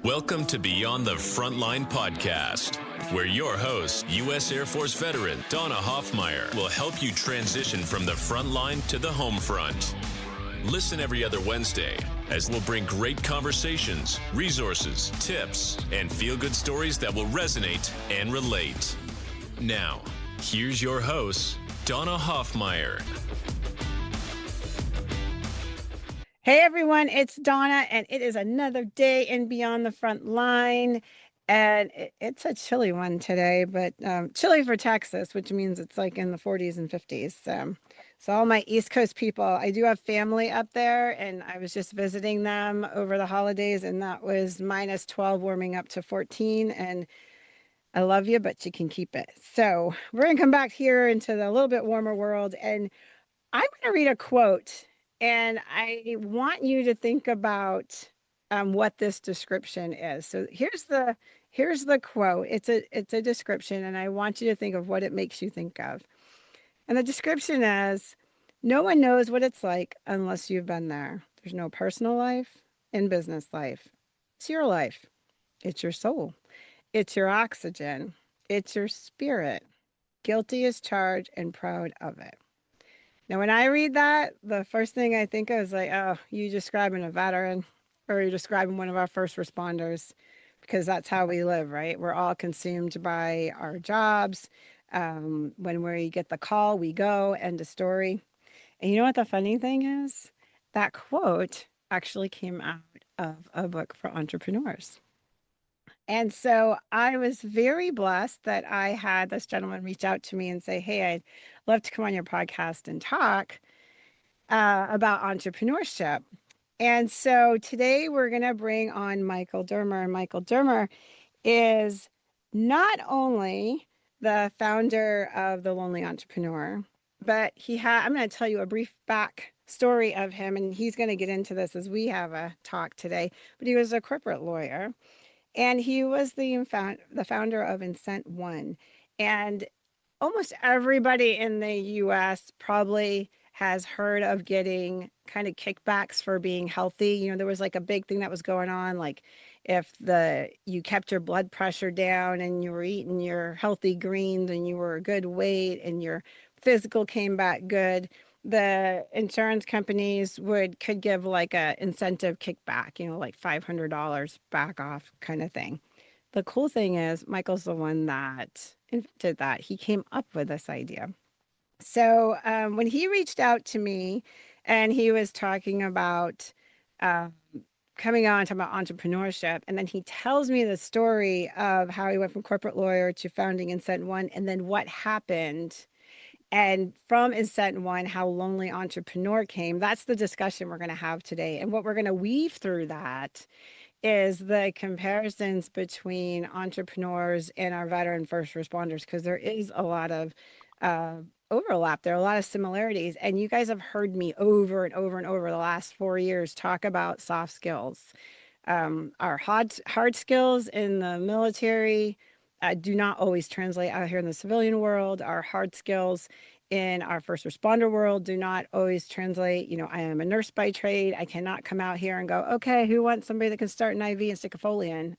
Welcome to Beyond the Frontline podcast, where your host, U.S. Air Force veteran Donna Hoffmeyer, will help you transition from the front line to the home front. Listen every other Wednesday as we'll bring great conversations, resources, tips, and feel-good stories that will resonate and relate. Now, here's your host, Donna Hoffmeyer. Hey everyone, it's Donna, and it is another day in Beyond the Front Line, and it's a chilly one today, but chilly for Texas, which means it's like in the 40s and 50s. So all my East Coast people, I do have family up there, and I was just visiting them over the holidays, and that was minus 12 warming up to 14, and I love you, but you can keep it. So we're going to come back here into the little bit warmer world, and I'm going to read a quote, and I want you to think about what this description is. So here's the quote. It's a description, and I want you to think of what it makes you think of. And the description is, no one knows what it's like unless you've been there. There's no personal life and business life. It's your life. It's your soul. It's your oxygen. It's your spirit. Guilty as charged and proud of it. Now, when I read that, the first thing I think of is like, oh, you describing a veteran, or you're describing one of our first responders, because that's how we live, right? We're all consumed by our jobs. When we get the call, we go, end of story. And you know what the funny thing is? That quote actually came out of a book for entrepreneurs. And so I was very blessed that I had this gentleman reach out to me and say, hey, I'd love to come on your podcast and talk about entrepreneurship. And so today we're going to bring on Michael Dermer. And Michael Dermer is not only the founder of The Lonely Entrepreneur, but I'm going to tell you a brief back story of him, and he's going to get into this as we have a talk today. But he was a corporate lawyer. And he was the founder of Incent One. And almost everybody in the U.S. probably has heard of getting kind of kickbacks for being healthy. You know, there was like a big thing that was going on, like if you kept your blood pressure down and you were eating your healthy greens and you were a good weight and your physical came back good, the insurance companies could give like a incentive kickback, you know, like $500 back off kind of thing. The cool thing is Michael's the one that invented that. He came up with this idea. So when he reached out to me and he was talking about coming on, talking about entrepreneurship, and then he tells me the story of how he went from corporate lawyer to founding Incent One, and then what happened. And from Incent One, how Lonely Entrepreneur came. That's the discussion we're going to have today. And what we're going to weave through that is the comparisons between entrepreneurs and our veteran first responders, because there is a lot of overlap. There are a lot of similarities. And you guys have heard me over and over and over the last 4 years talk about soft skills. Our hard skills in the military do not always translate out here in the civilian world. Our hard skills in our first responder world do not always translate. You know, I am a nurse by trade. I cannot come out here and go, okay, who wants somebody that can start an IV and stick a Foley in?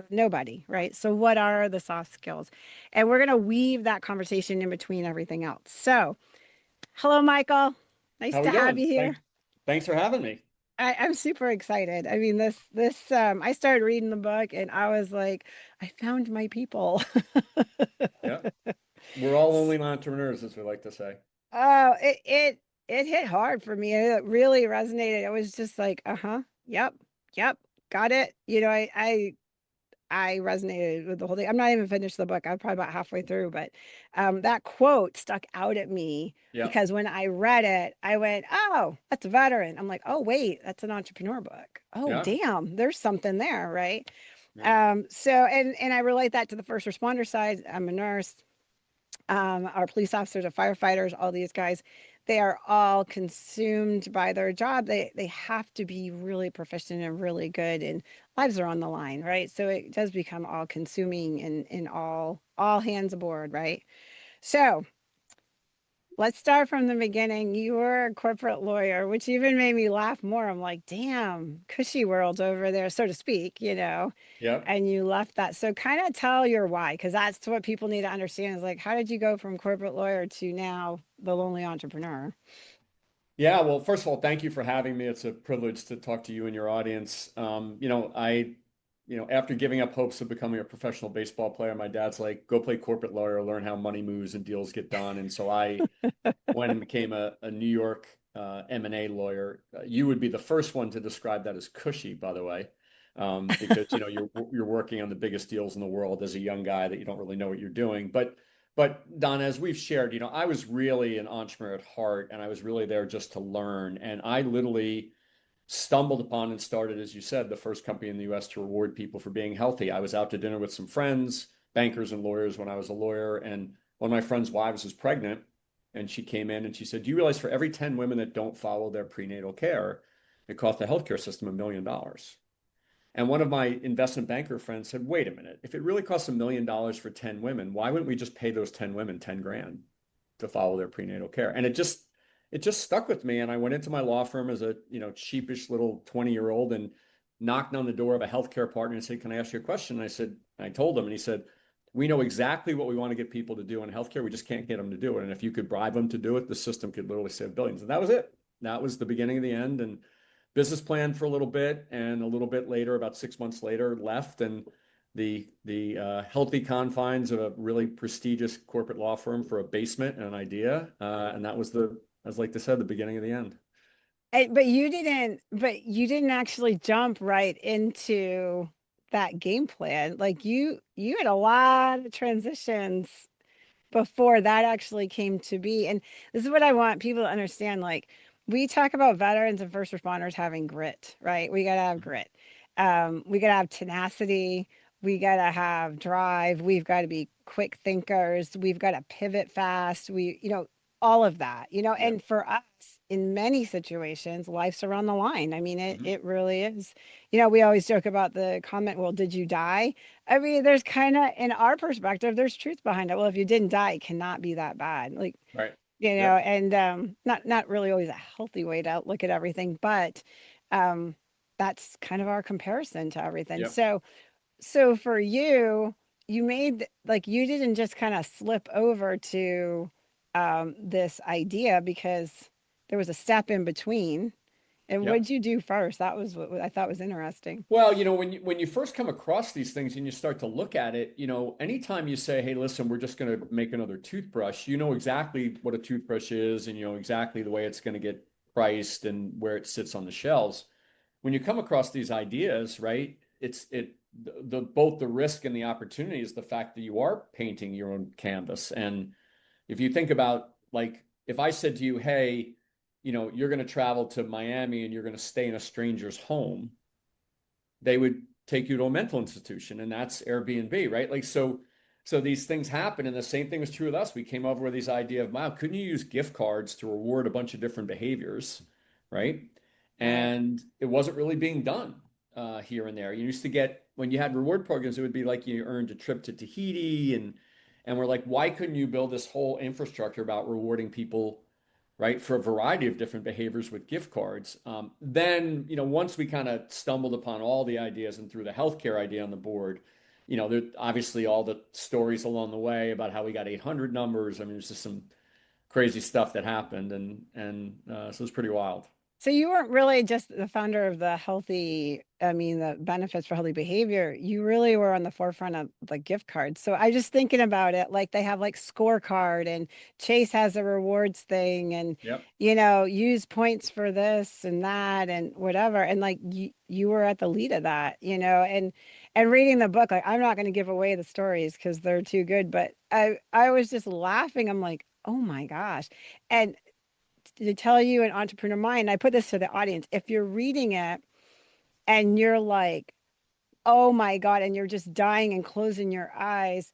Nobody, right? So what are the soft skills? And we're going to weave that conversation in between everything else. So hello, Michael. Nice to have you here. Thanks for having me. I'm super excited. I mean, I started reading the book and I was like, I found my people. Yeah. We're all lonely entrepreneurs, as we like to say. Oh, it hit hard for me. It really resonated. It was just like, yep, got it. You know, I resonated with the whole thing. I'm not even finished the book. I'm probably about halfway through, but that quote stuck out at me because when I read it, I went, oh, that's a veteran. I'm like, oh, wait, that's an entrepreneur book. Oh, damn, there's something there, right? So, and I relate that to the first responder side. I'm a nurse. Our police officers, our firefighters, all these guys, they are all consumed by their job. They have to be really proficient and really good, and lives are on the line, right? So it does become all consuming and all hands aboard, right? So let's start from the beginning. You were a corporate lawyer, which even made me laugh more. I'm like, damn, cushy world over there, so to speak, Yep. and you left that. So kind of tell your why, because that's what people need to understand is like, how did you go from corporate lawyer to now the lonely entrepreneur? Yeah, well, first of all, thank you for having me. It's a privilege to talk to you and your audience. After giving up hopes of becoming a professional baseball player, my dad's like, go play corporate lawyer, learn how money moves and deals get done. And so I went and became a New York M&A lawyer. You would be the first one to describe that as cushy, by the way, because you're working on the biggest deals in the world as a young guy that you don't really know what you're doing. But Donna, as we've shared, I was really an entrepreneur at heart, and I was really there just to learn. And I literally stumbled upon and started, as you said, the first company in the US to reward people for being healthy. I was out to dinner with some friends, bankers and lawyers when I was a lawyer, and one of my friends' wives was pregnant, and she came in and she said, "Do you realize for every 10 women that don't follow their prenatal care, it costs the healthcare system $1 million?" And one of my investment banker friends said, "Wait a minute, if it really costs $1 million for 10 women, why wouldn't we just pay those 10 women 10 grand to follow their prenatal care?" And it just stuck with me. And I went into my law firm as a, cheapish little 20-year-old and knocked on the door of a healthcare partner and said, "Can I ask you a question?" And I told him, and he said, "We know exactly what we want to get people to do in healthcare. We just can't get them to do it. And if you could bribe them to do it, the system could literally save billions." And that was it. That was the beginning of the end. And business plan for a little bit, and a little bit later, about 6 months later, left and the healthy confines of a really prestigious corporate law firm for a basement and an idea, and that was as like I said, the beginning of the end. But you didn't actually jump right into that game plan. Like you had a lot of transitions before that actually came to be. And this is what I want people to understand. Like, we talk about veterans and first responders having grit, right? We got to have grit. We got to have tenacity. We got to have drive. We've got to be quick thinkers. We've got to pivot fast. All of that, Yeah. and for us, in many situations, life's around the line. I mean, it, Mhm. it really is. We always joke about the comment, well, did you die? I mean, there's kind of, in our perspective, there's truth behind it. Well, if you didn't die, it cannot be that bad. Like, Right. Yep. and not really always a healthy way to look at everything, but um, that's kind of our comparison to everything. Yep. So for you, you didn't just kind of slip over to this idea because there was a step in between. And Yep. what'd you do first? That was what I thought was interesting. Well, when you first come across these things and you start to look at it, anytime you say, "Hey, listen, we're just going to make another toothbrush," you know exactly what a toothbrush is, and you know exactly the way it's going to get priced and where it sits on the shelves. When you come across these ideas, right? The both the risk and the opportunity is the fact that you are painting your own canvas. And if you think about, like, if I said to you, "Hey, you're going to travel to Miami and you're going to stay in a stranger's home," they would take you to a mental institution, and that's Airbnb, right? Like, so these things happen, and the same thing was true with us. We came over with this idea of, wow, couldn't you use gift cards to reward a bunch of different behaviors, right? Right. And it wasn't really being done here and there. You used to get, when you had reward programs, it would be like you earned a trip to Tahiti, and we're like, why couldn't you build this whole infrastructure about rewarding people, right, for a variety of different behaviors with gift cards? Then, once we kind of stumbled upon all the ideas and threw the healthcare idea on the board, there obviously all the stories along the way about how we got 800 numbers. I mean, there's just some crazy stuff that happened, and so it's pretty wild. So you weren't really just the founder of the benefits for healthy behavior. You really were on the forefront of the gift cards. So I just thinking about it, like they have like scorecard and Chase has a rewards thing and, Yep. use points for this and that and whatever. And like you were at the lead of that, and reading the book, like I'm not going to give away the stories because they're too good, but I was just laughing. I'm like, oh my gosh. And to tell you an entrepreneur mind, I put this to the audience. If you're reading it and you're like, oh my God, and you're just dying and closing your eyes,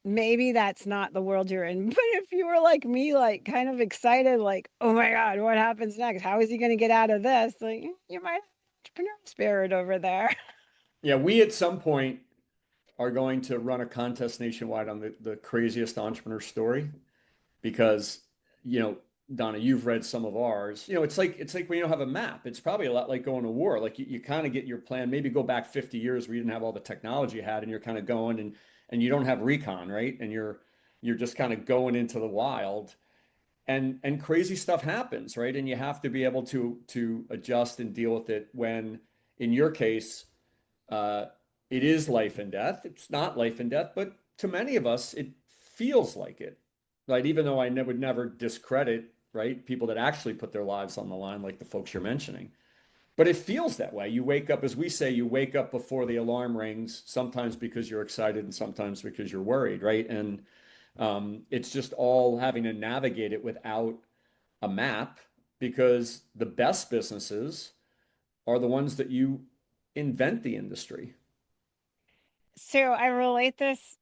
maybe that's not the world you're in. But if you were like me, like kind of excited, like, oh my God, what happens next? How is he going to get out of this? Like, you might have entrepreneur spirit over there. Yeah, we at some point are going to run a contest nationwide on the craziest entrepreneur story, because you know, Donna, you've read some of ours. You know, it's like when you don't have a map. It's probably a lot like going to war. Like you kind of get your plan. Maybe go back 50 years where you didn't have all the technology you had, and you're kind of going and you don't have recon, right? And you're just kind of going into the wild, and crazy stuff happens, right? And you have to be able to adjust and deal with it when, in your case, uh, it is life and death. It's not life and death, but to many of us, it feels like it, right? Even though would never discredit, right, people that actually put their lives on the line, like the folks you're mentioning. But it feels that way. You wake up, as we say, you wake up before the alarm rings, sometimes because you're excited and sometimes because you're worried, right? And it's just all having to navigate it without a map, because the best businesses are the ones that you invent the industry. So I relate this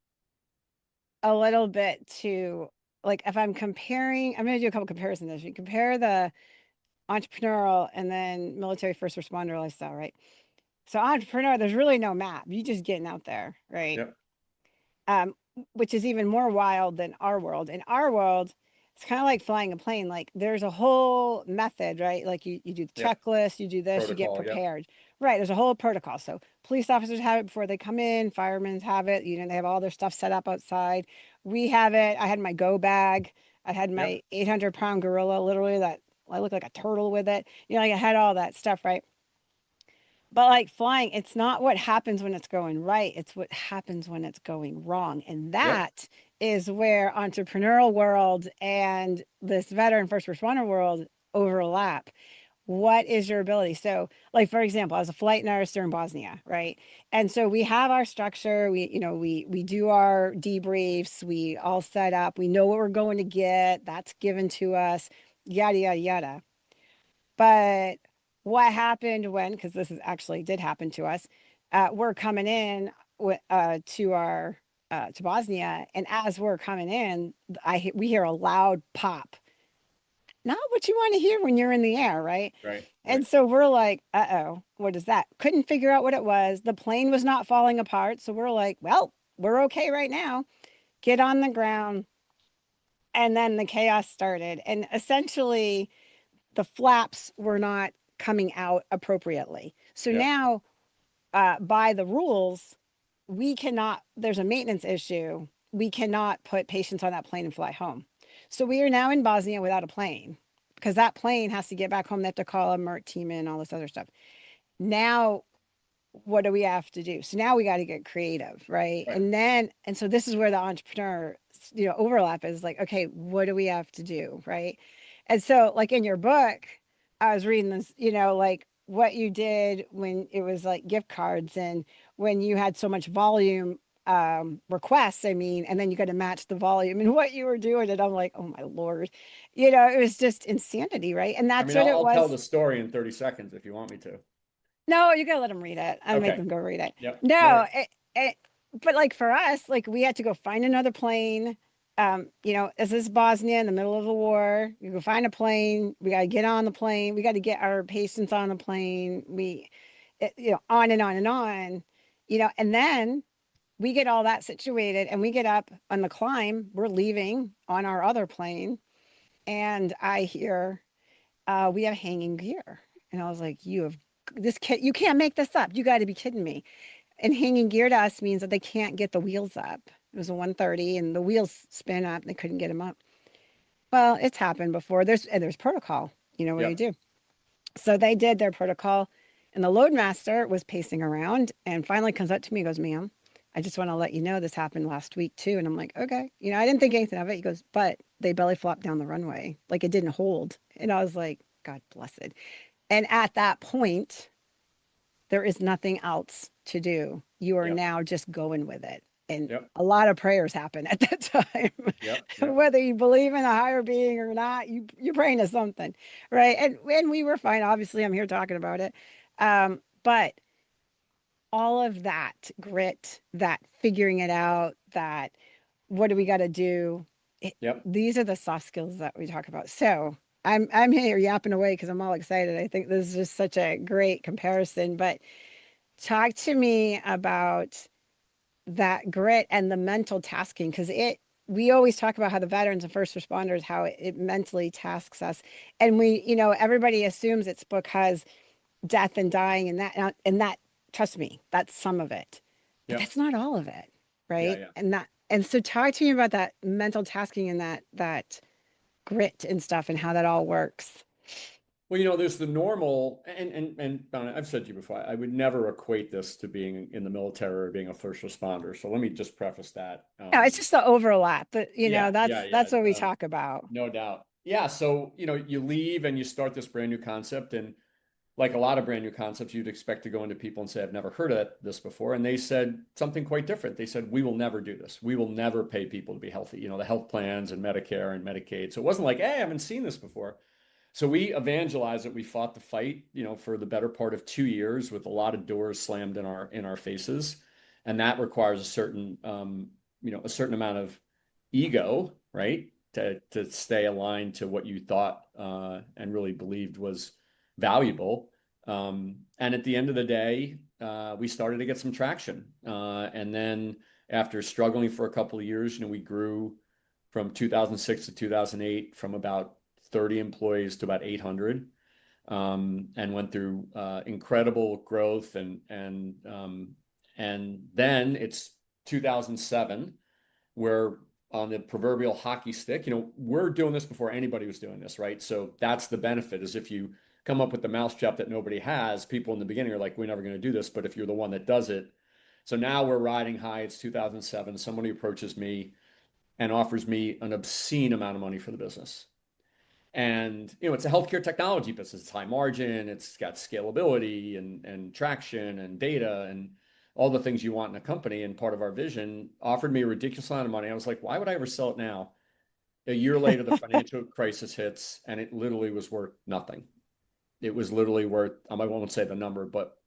a little bit to, like, if I'm comparing, I'm going to do a couple comparisons. If you compare the entrepreneurial and then military first responder lifestyle, right? So entrepreneur, there's really no map. You just getting out there, right? Yep. um, which is even more wild than our world. In our world, it's kind of like flying a plane. Like there's a whole method, right? Like you do the Yep. checklist, you do this, you get Protocol. Yep. prepared. Right. There's a whole protocol. So police officers have it before they come in, firemen have it, they have all their stuff set up outside. We have it. I had my go bag. I had Yep. my 800-pound gorilla, literally, that I look like a turtle with it. Like I had all that stuff, right? But like flying, it's not what happens when it's going right. It's what happens when it's going wrong. And Yep. that is where entrepreneurial world and this veteran first responder world overlap. What is your ability? So, like for example, I was a flight nurse during Bosnia, right? And so we have our structure. We do our debriefs. We all set up. We know what we're going to get. That's given to us. Yada yada yada. But what happened when, because this is actually did happen to us, we're coming in to our to Bosnia, and as we're coming in, we hear a loud pop. Not what you want to hear when you're in the air, right? Right. Right. And so we're like, uh-oh, what is that? Couldn't figure out what it was. The plane was not falling apart. So we're like, well, we're okay right now. Get on the ground. And then the chaos started. And essentially, the flaps were not coming out appropriately. So Yep. now, by the rules, we cannot, there's a maintenance issue. We cannot put patients on that plane and fly home. So we are now in Bosnia without a plane, because that plane has to get back home. They have to call a MERT team in, all this other stuff. Now, what do we have to do? So now we got to get creative, right? Right. And so this is where the entrepreneur, overlap is like, okay, what do we have to do, right? And so, like in your book, I was reading this, like what you did when it was like gift cards and when you had so much volume requests, I mean, and then you got to match the volume and what you were doing. And I'm like, oh my Lord, it was just insanity, right? And I that's mean, what it I'll tell was. the story in 30 seconds if you want me to. No, you gotta let them read it. I make Okay. them go read it. Yep. No No, worries. but like for us, like we had to go find another plane. Is this Bosnia in the middle of the war? You go find a plane. We got to get on the plane. We got to get our patients on the plane. On and on and on, and then we get all that situated and we get up on the climb. We're leaving on our other plane. And I hear, we have hanging gear. And I was like, this kid, you can't make this up. You got to be kidding me. And hanging gear to us means that they can't get the wheels up. It was a 130 and the wheels spin up. They couldn't get them up. Well, it's happened before. There's protocol. What do you Yep. do? So they did their protocol, and the load master was pacing around and finally comes up to me and goes, ma'am, I just want to let you know this happened last week too. And I'm like, okay. I didn't think anything of it. He goes, but they belly flopped down the runway. Like it didn't hold. And I was like, God bless it. And at that point, there is nothing else to do. You are Yep. now just going with it. And Yep. a lot of prayers happen at that Yep. time. Yep. Whether you believe in a higher being or not, you're praying to something, right? And we were fine. Obviously, I'm here talking about it. But all of that grit, that figuring it out, that what do we got to do? Yep. These are the soft skills that we talk about. So I'm here yapping away because I'm all excited. I think this is just such a great comparison. But talk to me about that grit and the mental tasking, because we always talk about how the veterans and first responders, how it mentally tasks us. And we, everybody assumes it's because death and dying and that, trust me, that's some of it, but Yeah. that's not all of it. Yeah. Right. Yeah. And so talk to me about that mental tasking and that grit and stuff and how that all works. Well, there's the normal, and Donna, I've said to you before, I would never equate this to being in the military or being a first responder. So let me just preface that. No, it's just the overlap, but Yeah, yeah, that's what we yeah. talk about. No doubt. Yeah. So, you leave and you start this brand new concept. And like a lot of brand new concepts, you'd expect to go into people and say, I've never heard of this before. And they said something quite different. They said, we will never do this. We will never pay people to be healthy, the health plans and Medicare and Medicaid. So it wasn't like, hey, I haven't seen this before. So we evangelized it. We fought the fight, for the better part of 2 years with a lot of doors slammed in our faces. And that requires a certain amount of ego, right? To stay aligned to what you thought and really believed was valuable. And at the end of the day, we started to get some traction. And then after struggling for a couple of years, we grew from 2006 to 2008 from about 30 employees to about 800, and went through incredible growth. And then it's 2007, where on the proverbial hockey stick, we're doing this before anybody was doing this, right? So that's the benefit, is if you come up with the mousetrap that nobody has, people in the beginning are like, we're never going to do this. But if you're the one that does it, so now we're riding high. It's 2007. Somebody approaches me and offers me an obscene amount of money for the business. And it's a healthcare technology business. It's high margin. It's got scalability and traction and data and all the things you want in a company. And part of our vision, offered me a ridiculous amount of money. I was like, why would I ever sell it now? A year later, the financial crisis hits, and it literally was worth nothing. It was literally worth, I won't say the number, but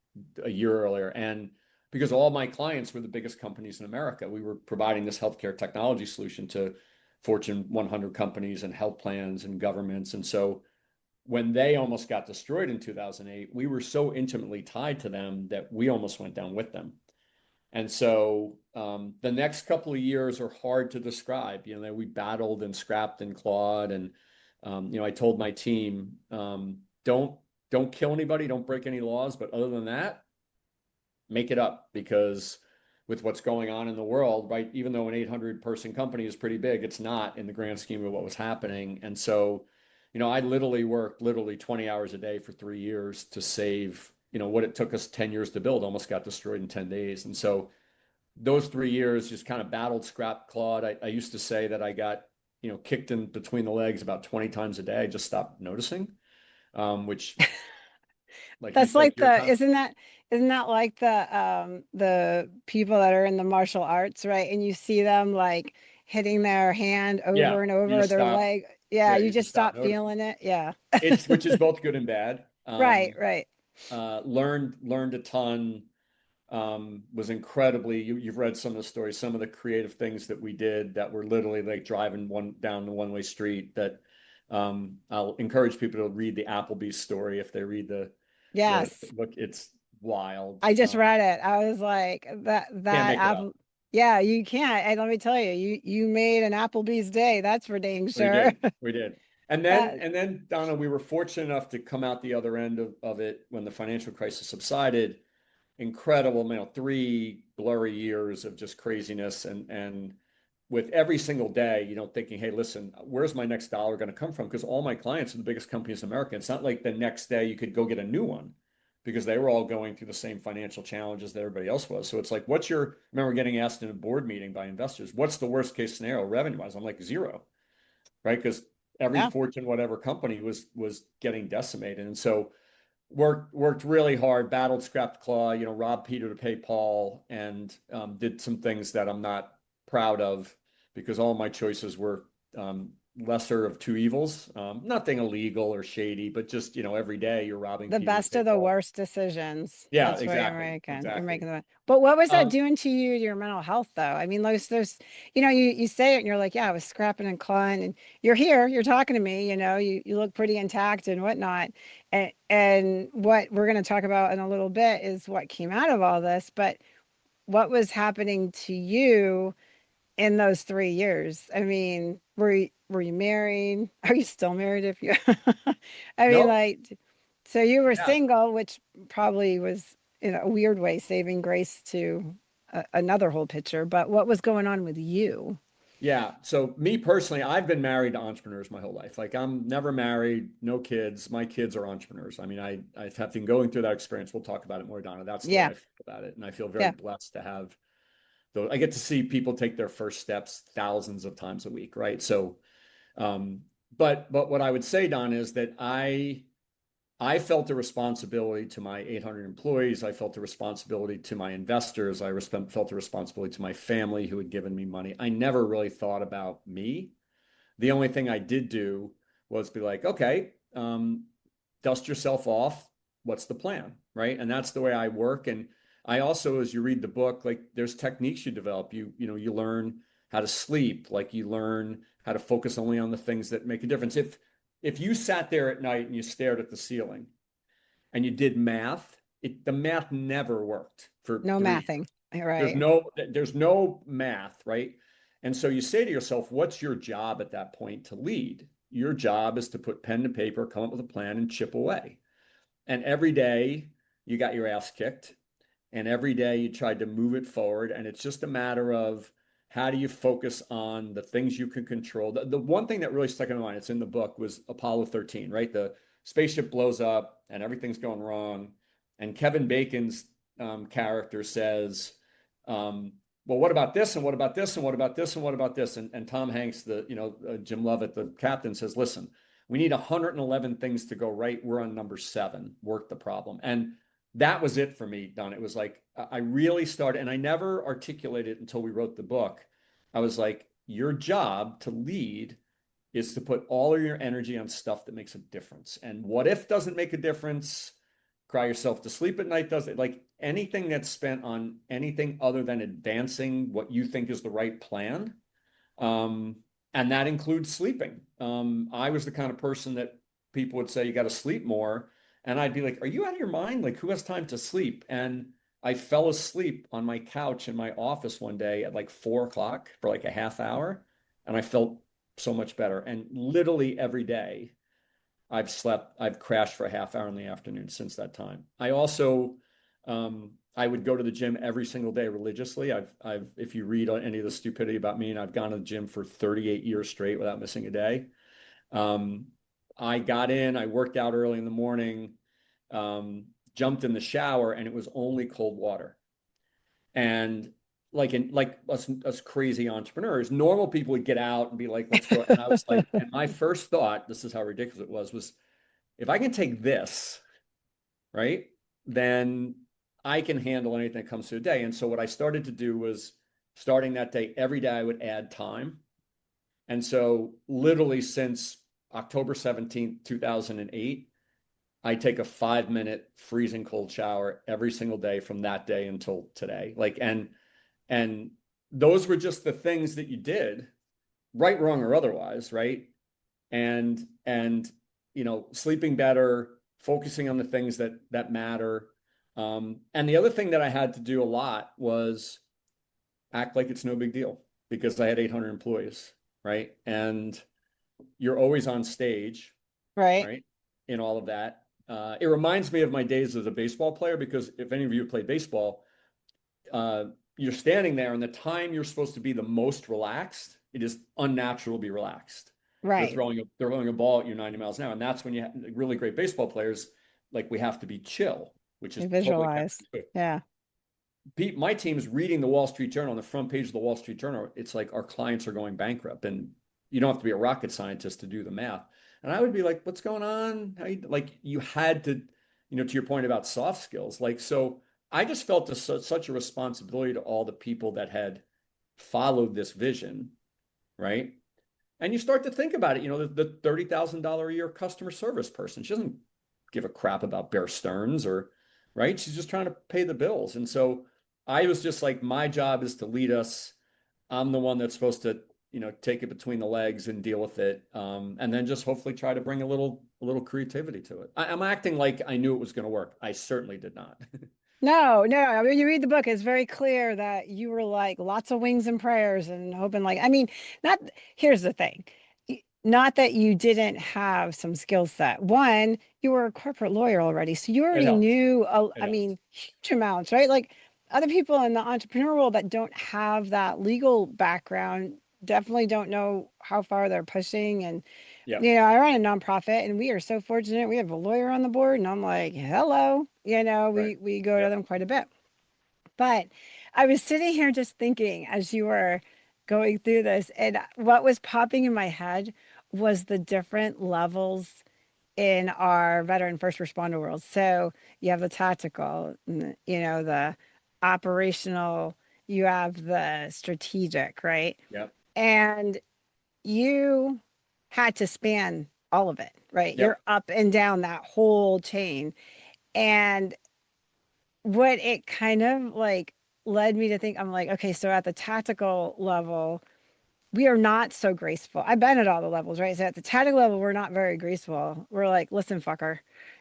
a year earlier. And because all my clients were the biggest companies in America, we were providing this healthcare technology solution to Fortune 100 companies and health plans and governments. And so when they almost got destroyed in 2008, we were so intimately tied to them that we almost went down with them. And so the next couple of years are hard to describe. We battled and scrapped and clawed. And I told my team, don't kill anybody, don't break any laws. But other than that, make it up, because with what's going on in the world, right? Even though an 800-person company is pretty big, it's not in the grand scheme of what was happening. And so, I literally worked 20 hours a day for 3 years to save, what it took us 10 years to build, almost got destroyed in 10 days. And so those 3 years just kind of battled, scrapped, clawed. I used to say that I got, kicked in between the legs about 20 times a day. I just stopped noticing, which like you That's said, like isn't that like the people that are in the martial arts, right? And you see them like hitting their hand yeah, over and you over just their stop. leg. Yeah, Yeah, you you just just stop stop noticing. feeling it. Yeah. Which is both good and bad. Right, right. Learned a ton. Was incredibly, you've read some of the stories, some of the creative things that we did that were literally like driving down the one-way street. That I'll encourage people to read the Applebee's story if they read the Yes. book. It's wild. I just read it. I was like, Can't that make it up. apple. Yeah, you can't. And let me tell you, you made an Applebee's day. That's for dang We sure. did. We did. And then, That and then, Donna, we were fortunate enough to come out the other end of it when the financial crisis subsided. Incredible, 3 blurry years of just craziness, and with every single day, thinking, hey, listen, where's my next dollar going to come from? Because all my clients are the biggest companies in America. It's not like the next day you could go get a new one, because they were all going through the same financial challenges that everybody else was. So it's like, I remember getting asked in a board meeting by investors, what's the worst case scenario revenue wise? I'm like, zero, right? Because every yeah. Fortune whatever company was getting decimated. And so worked really hard, battled, scrapped, claw, robbed Peter to pay Paul, and did some things that I'm not proud of, because all my choices were lesser of two evils. Nothing illegal or shady, but just, every day you're robbing The Peter to best pay of the Paul. worst decisions. Yeah, That's what you're exactly. making. You're Exactly. making the. But what was that Um, doing to you, to your mental health, though? I mean, there's, you say it and you're like, yeah, I was scrapping and clawing, and you're here, you're talking to me, you look pretty intact and whatnot. And what we're going to talk about in a little bit is what came out of all this. But what was happening to you in those 3 years? I mean, were you married? Are you still married if you I mean, Nope. like, so you were Yeah. single, which probably was in a weird way saving grace to another whole picture, but what was going on with you? Yeah. So me personally, I've been married to entrepreneurs my whole life. Like I'm never married, no kids. My kids are entrepreneurs. I mean, I have been going through that experience. We'll talk about it more, Donna. That's the way Yeah. I feel about it. And I feel very Yeah. blessed to have those. I get to see people take their first steps thousands of times a week, right? So, um, but what I would say, Don, is that I felt a responsibility to my 800 employees. I felt a responsibility to my investors. Felt a responsibility to my family who had given me money. I never really thought about me. The only thing I did do was be like, okay, dust yourself off. What's the plan? Right. And that's the way I work. And I also, as you read the book, like there's techniques you develop. You learn how to sleep, like you learn how to focus only on the things that make a difference. If you sat there at night and you stared at the ceiling and you did math, the math never worked for No 3 years. mathing. There's Right. no there's no math, right? And so you say to yourself, what's your job at that point to lead? Your job is to put pen to paper, come up with a plan, and chip away. And every day you got your ass kicked, and every day you tried to move it forward. And it's just a matter of how do you focus on the things you can control. The one thing that really stuck in my mind, it's in the book, was Apollo 13, right? The spaceship blows up and everything's going wrong. And Kevin Bacon's character says, well, what about this? And what about this? And what about this? And what about this? And Tom Hanks, Jim Lovett, the captain, says, listen, we need 111 things to go right. We're on number 7. Work the problem. And that was it for me, Don. It was like I really started, and I never articulated it until we wrote the book. I was like, your job to lead is to put all of your energy on stuff that makes a difference. And what if doesn't make a difference? Cry yourself to sleep at night does it. Like anything that's spent on anything other than advancing what you think is the right plan. Um, and that includes sleeping. I was the kind of person that people would say you got to sleep more. And I'd be like, are you out of your mind? Like, who has time to sleep? And I fell asleep on my couch in my office one day at like 4 o'clock for like a half hour. And I felt so much better. And literally every day I've crashed for a half hour in the afternoon since that time. I also, I would go to the gym every single day religiously. if you read any of the stupidity about me, and I've gone to the gym for 38 years straight without missing a day. Um, I got in, I worked out early in the morning, jumped in the shower, and it was only cold water. And like us crazy entrepreneurs, normal people would get out and be like, let's go. And I was like, and my first thought, this is how ridiculous it was if I can take this, right, then I can handle anything that comes through the day. And so what I started to do was starting that day, every day I would add time. And so literally since October 17th, 2008, I take a 5-minute freezing cold shower every single day from that day until today. And those were just the things that you did, right, wrong, or otherwise, right? And sleeping better, focusing on the things that matter. And the other thing that I had to do a lot was act like it's no big deal because I had 800 employees, right? And you're always on stage, Right. right? In all of that. It reminds me of my days as a baseball player because if any of you have played baseball, you're standing there and the time you're supposed to be the most relaxed, it is unnatural to be relaxed. Right. They're throwing a ball at you 90 miles an hour. And that's when you have really great baseball players, like we have to be chill, which is You totally visualize. counterintuitive. Yeah. My team's reading the Wall Street Journal on the front page of the Wall Street Journal. It's like our clients are going bankrupt, and you don't have to be a rocket scientist to do the math. And I would be like, "What's going on?" Like you had to, to your point about soft skills. Like so, I just felt such a responsibility to all the people that had followed this vision, right? And you start to think about it. The $30,000 a year customer service person, she doesn't give a crap about Bear Stearns or right. She's just trying to pay the bills. And so I was just like, my job is to lead us. I'm the one that's supposed to, take it between the legs and deal with it, and then just hopefully try to bring a little creativity to it. I'm acting like I knew it was going to work. I certainly did not. No, no. I mean, you read the book, it's very clear that you were like lots of wings and prayers and hoping like, I mean, not, here's the thing. Not that you didn't have some skill set. One, you were a corporate lawyer already. So you It already helped. knew, It I helped. mean, huge amounts, right? Like other people in the entrepreneur world that don't have that legal background definitely don't know how far they're pushing. And Yeah. I run a nonprofit and we are so fortunate. We have a lawyer on the board and I'm like, hello, Right. we go to Yep. them quite a bit. But I was sitting here just thinking as you were going through this, and what was popping in my head was the different levels in our veteran first responder world. So you have the tactical, the operational, you have the strategic, right? Yep. And you had to span all of it, right? You're Yep. up and down that whole chain. And what it kind of like led me to think, I'm like, okay, so at the tactical level, we are not so graceful. I've been at all the levels, right? So at the tactical level, we're not very graceful. We're like, listen, fucker,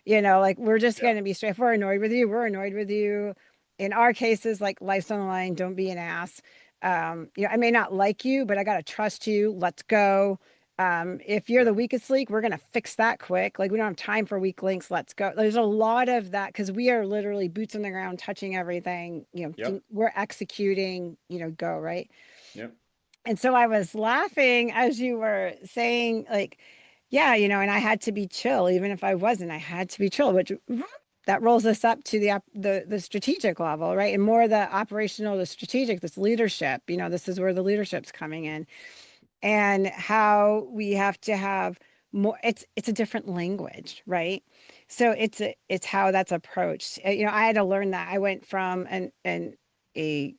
like we're just Yeah. going to be straight. If we're annoyed with you, we're annoyed with you. In our cases, like life's on the line, don't be an ass. I may not like you, but I got to trust you. Let's go. If you're the Yep. weakest link, we're going to fix that quick. Like we don't have time for weak links. Let's go. There's a lot of that because we are literally boots on the ground, touching everything. Yep. We're executing, go, right? Yep. And so I was laughing as you were saying, like, yeah, and I had to be chill, even if I wasn't, I had to be chill, which that rolls us up to the strategic level, right? And more the operational, the strategic, this leadership, this is where the leadership's coming in and how we have to have more, it's a different language, right? So it's how that's approached. I had to learn that. I went from a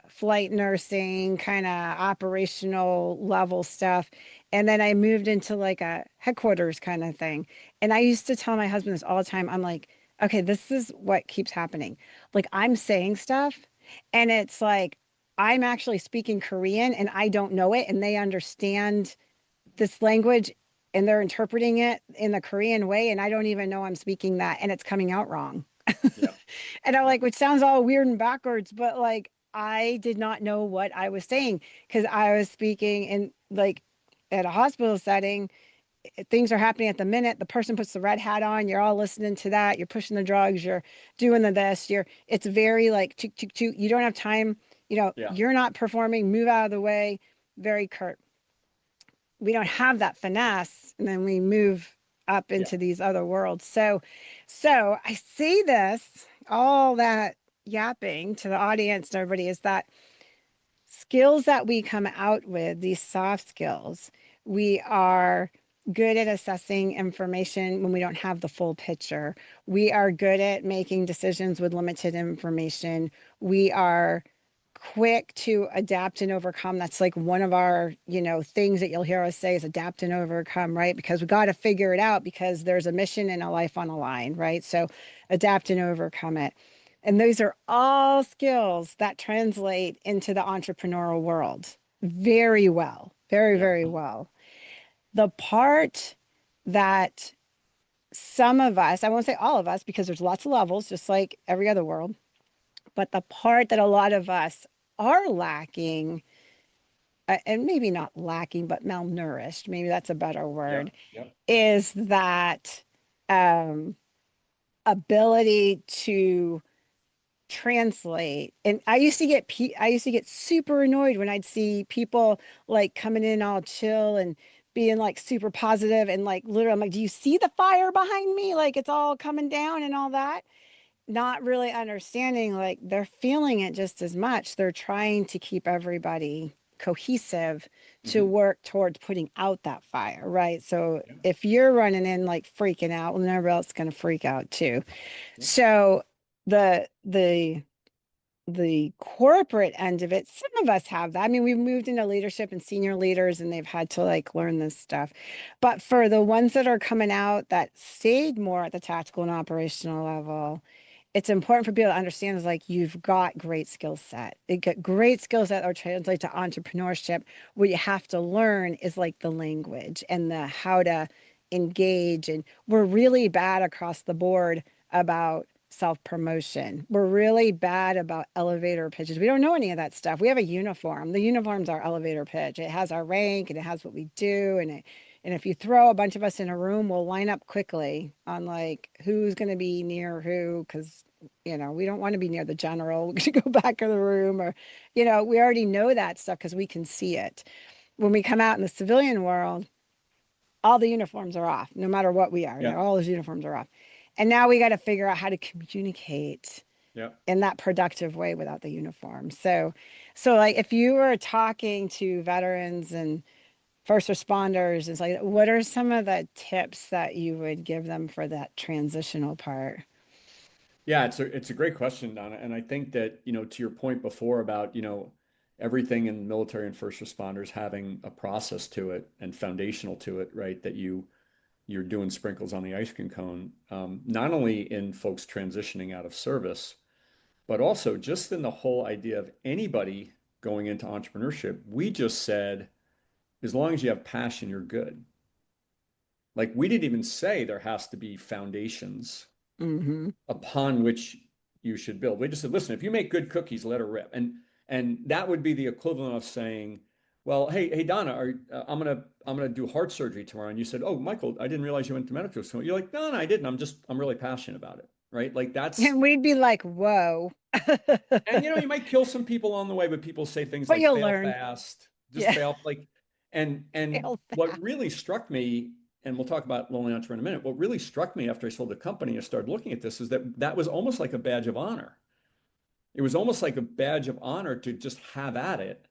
flight nursing kind of operational level stuff. And then I moved into like a headquarters kind of thing. And I used to tell my husband this all the time. I'm like, okay, this is what keeps happening. Like I'm saying stuff and it's like I'm actually speaking Korean and I don't know it and they understand this language and they're interpreting it in the Korean way and I don't even know I'm speaking that and it's coming out wrong. Yep. And I'm Yep. like, which sounds all weird and backwards, but like I did not know what I was saying because I was speaking in like at a hospital setting. Things are happening at the minute. The person puts the red hat on. You're all listening to that. You're pushing the drugs. You're doing the this. It's very like toot, toot, toot. You don't have time. Yeah. You're not performing. Move out of the way. Very curt. We don't have that finesse. And then we move up Yeah. into these other worlds. So I say this, all that yapping to the audience and everybody is that skills that we come out with, these soft skills, we are good at assessing information when we don't have the full picture. We are good at making decisions with limited information. We are quick to adapt and overcome. That's like one of our, things that you'll hear us say is adapt and overcome, right? Because we got to figure it out because there's a mission and a life on the line, right? So adapt and overcome it. And those are all skills that translate into the entrepreneurial world very well, very, Yep. very well. The part that some of us, I won't say all of us, because there's lots of levels, just like every other world, but the part that a lot of us are lacking, and maybe not lacking, but malnourished, maybe that's a better word, Yep. Yep. is that um, ability to translate. And I used to get super annoyed when I'd see people like coming in all chill and being like super positive and like literally I'm like, do you see the fire behind me? Like it's all coming down and all that. Not really understanding like they're feeling it just as much. They're trying to keep everybody cohesive to Hmm. work towards putting out that fire, right? So Yep. if you're running in like freaking out, well, then everybody else is going to freak out too. Yep. So the corporate end of it, some of us have that. I mean, we've moved into leadership and senior leaders and they've had to like learn this stuff. But for the ones that are coming out that stayed more at the tactical and operational level, it's important for people to understand is like you've got great skill set. You got great skill set or translate to entrepreneurship. What you have to learn is like the language and the how to engage. And we're really bad across the board about self-promotion. We're really bad about elevator pitches. We don't know any of that stuff. We have a uniform. The uniform's our elevator pitch. It has our rank and it has what we do. And if you throw a bunch of us in a room, we'll line up quickly on like who's going to be near who, because we don't want to be near the general. We're going to go back in the room, or, we already know that stuff because we can see it. When we come out in the civilian world, all the uniforms are off, no matter what we are. Yeah. All those uniforms are off. And now we got to figure out how to communicate in that productive way without the uniform. So like if you were talking to veterans and first responders, it's like, what are some of the tips that you would give them for that transitional part? Yeah, it's a great question, Donna. And I think that, to your point before about, everything in military and first responders having a process to it and foundational to it, right? That you're doing sprinkles on the ice cream cone, not only in folks transitioning out of service, but also just in the whole idea of anybody going into entrepreneurship. We just said, as long as you have passion, you're good. Like we didn't even say there has to be foundations upon which you should build. We just said, listen, if you make good cookies, let her rip. And that would be the equivalent of saying, well, hey Donna, I'm gonna do heart surgery tomorrow. And you said, oh, Michael, I didn't realize you went to medical school. You're like, no, I didn't. I'm really passionate about it, right? Like that's. And we'd be like, whoa. And you might kill some people on the way, but people say things But like you'll fail learn. fast, just fail. Like, and Fail what fast. really struck me, and we'll talk about Lonely Entrepreneur in a minute. What really struck me after I sold the company and started looking at this is that was almost like a badge of honor. It was almost like a badge of honor to just have at it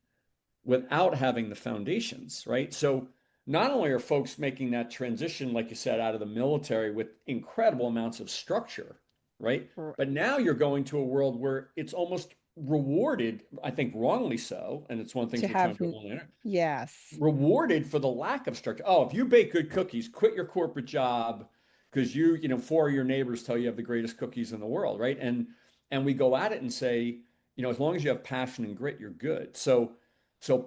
without having the foundations, right? So not only are folks making that transition, like you said, out of the military with incredible amounts of structure, right? But now you're going to a world where it's almost rewarded, I think wrongly so, and it's one of the things we're trying to do on the internet. Yes. Rewarded for the lack of structure. Oh, if you bake good cookies, quit your corporate job because four of your neighbors tell you have the greatest cookies in the world, right? And we go at it and say, as long as you have passion and grit, you're good. So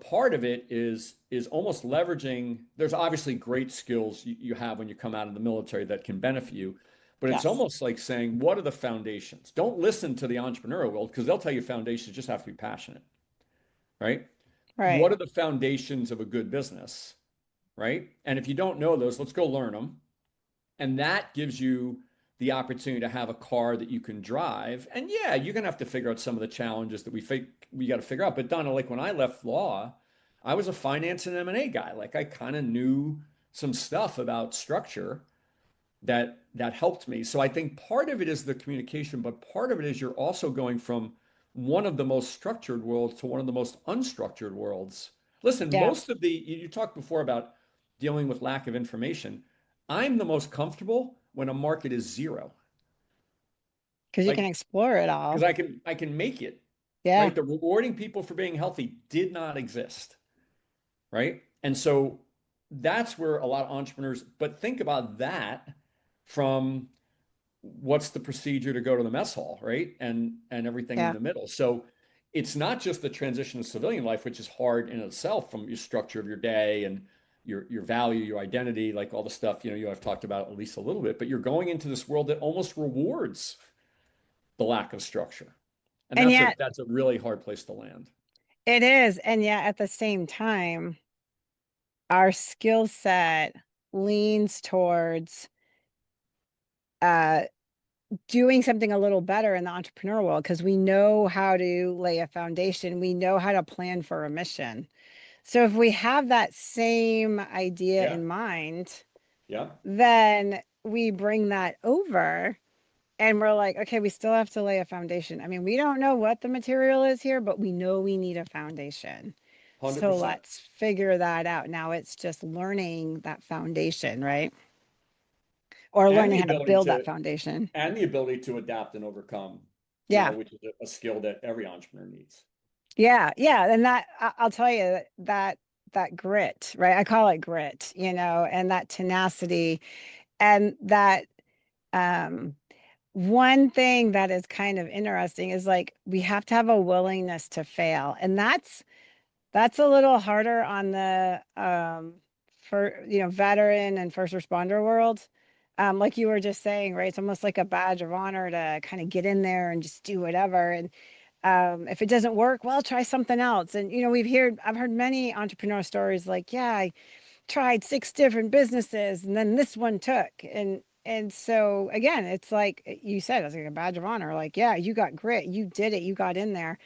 part of it is almost leveraging. There's obviously great skills you have when you come out of the military that can benefit you, but it's almost like saying, what are the foundations? Don't listen to the entrepreneurial world because they'll tell you foundations just have to be passionate, right? Right. What are the foundations of a good business, right? And if you don't know those, let's go learn them. And that gives you the opportunity to have a car that you can drive. And yeah, you're gonna have to figure out some of the challenges that we got to figure out. But Donna, like when I left law, I was a finance and M&A guy. Like I kind of knew some stuff about structure that helped me. So I think part of it is the communication, but part of it is you're also going from one of the most structured worlds to one of the most unstructured worlds. Listen, most of you talked before about dealing with lack of information. I'm the most comfortable when a market is zero. Because you can explore it all. Because I can make it. Yeah. Right. The rewarding people for being healthy did not exist. Right. And so that's where a lot of entrepreneurs, but think about that from what's the procedure to go to the mess hall, right? And everything in the middle. So it's not just the transition to civilian life, which is hard in itself from your structure of your day and your value, your identity, like all the stuff, I've talked about at least a little bit, but you're going into this world that almost rewards the lack of structure. And that's a really hard place to land. It is. And yet at the same time, our skill set leans towards doing something a little better in the entrepreneurial world because we know how to lay a foundation. We know how to plan for a mission. So if we have that same idea in mind, then we bring that over and we're like, okay, we still have to lay a foundation. I mean, we don't know what the material is here, but we know we need a foundation. 100%. So let's figure that out. Now it's just learning that foundation, right? Or learning how to build that foundation. And the ability to adapt and overcome, which is a skill that every entrepreneur needs. Yeah. And that, I'll tell you that grit, right? I call it grit, and that tenacity and that, one thing that is kind of interesting is like, we have to have a willingness to fail. And that's a little harder on the, for, veteran and first responder world. like you were just saying, right? It's almost like a badge of honor to kind of get in there and just do whatever. And if it doesn't work, well, try something else. And I've heard many entrepreneur stories like, yeah, I tried six different businesses and then this one took. And so again, it's like you said, it's like a badge of honor. Like, yeah, you got grit, you did it, you got in there.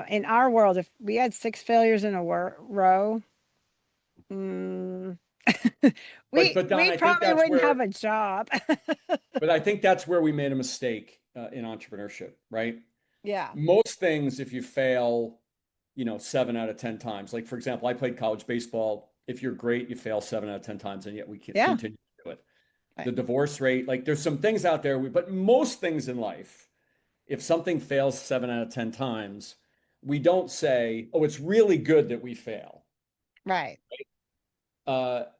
In our world, if we had six failures in a row, mm, we But Don, we I think probably that's wouldn't have where, a job. but I think that's where we made a mistake in entrepreneurship, right? Yeah. Most things, if you fail, 7 out of 10 times. Like for example, I played college baseball. If you're great, you fail 7 out of 10 times, and yet we can Yeah. continue to do it. The Right. divorce rate, like there's some things out there, but most things in life, if something fails 7 out of 10 times, we don't say, "Oh, it's really good that we fail." Right.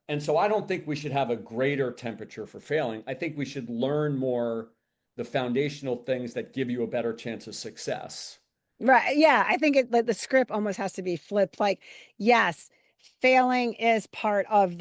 And so I don't think we should have a greater temperature for failing. I think we should learn more the foundational things that give you a better chance of success. Right. Yeah. I think like the script almost has to be flipped. Like, yes, failing is part of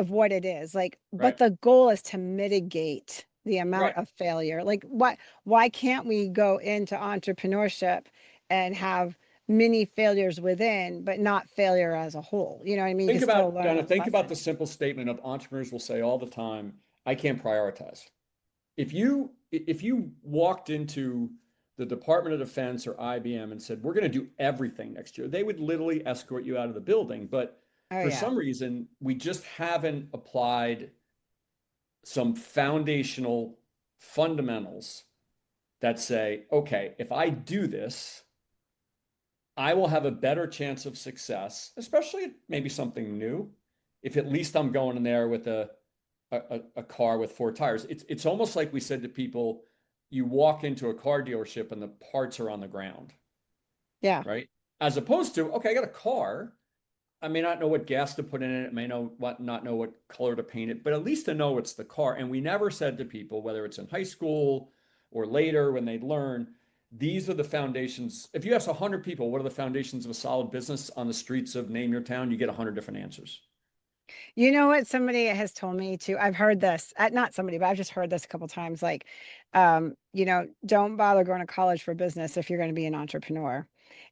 what it is. Like, but Right. the goal is to mitigate the amount Right. of failure. Like, why can't we go into entrepreneurship and have many failures within, but not failure as a whole? You know what I mean? You can Think still about, learn Donna, those think about the lessons. simple statement of entrepreneurs will say all the time, I can't prioritize. If you walked into the Department of Defense or IBM and said, we're going to do everything next year, they would literally escort you out of the building. But Oh for yeah. some reason, we just haven't applied some foundational fundamentals that say, okay, if I do this, I will have a better chance of success, especially maybe something new, if at least I'm going in there with a car with four tires. It's almost like we said to people, you walk into a car dealership and the parts are on the ground, Yeah. right? As opposed to, okay, I got a car. I may not know what gas to put in it, may not know what color to paint it, but at least to know it's the car. And we never said to people, whether it's in high school or later when they learn, these are the foundations. If you ask 100 people, what are the foundations of a solid business on the streets of name your town, you get 100 different answers. You know what? Somebody has told me to, I've heard this, not somebody, but I've just heard this a couple times. Like, don't bother going to college for business if you're going to be an entrepreneur.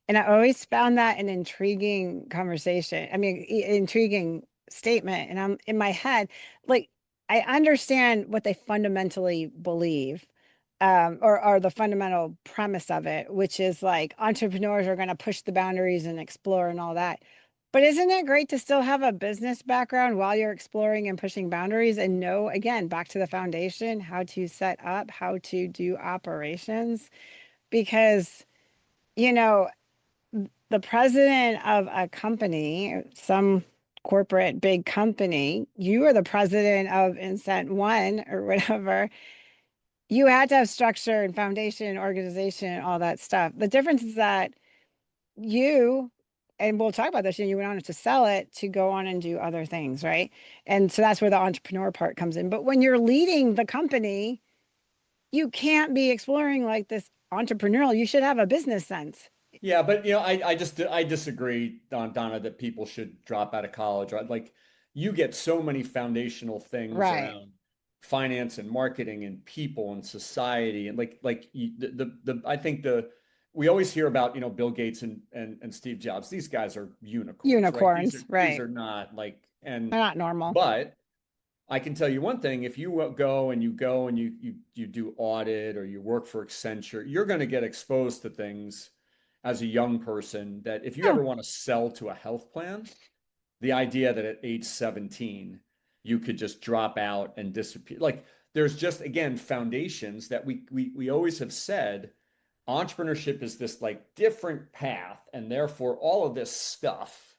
And I always found that an intriguing conversation. I mean, intriguing statement. And I'm in my head, like, I understand what they fundamentally believe, or the fundamental premise of it, which is like entrepreneurs are going to push the boundaries and explore and all that. But isn't it great to still have a business background while you're exploring and pushing boundaries and know, again, back to the foundation, how to set up, how to do operations? Because, you know, the president of a company, some corporate big company, you are the president of Incent One or whatever. You had to have structure and foundation and organization and all that stuff. The difference is that you, and we'll talk about this, you went on to sell it to go on and do other things, right? And so that's where the entrepreneur part comes in. But when you're leading the company, you can't be exploring like this entrepreneurial. You should have a business sense. Yeah, but I disagree, Donna, that people should drop out of college. Right? Like you get so many foundational things Right. around finance and marketing and people and society and I think the we always hear about Bill Gates and Steve Jobs. These guys are unicorns, right? These are Unicorns, these right. are not like and They're not normal. but I can tell you one thing, if you go and you do audit or you work for Accenture, you're going to get exposed to things as a young person that if you Oh, ever want to sell to a health plan, the idea that at age 17 you could just drop out and disappear. Like there's just again foundations that we always have said entrepreneurship is this like different path and therefore all of this stuff,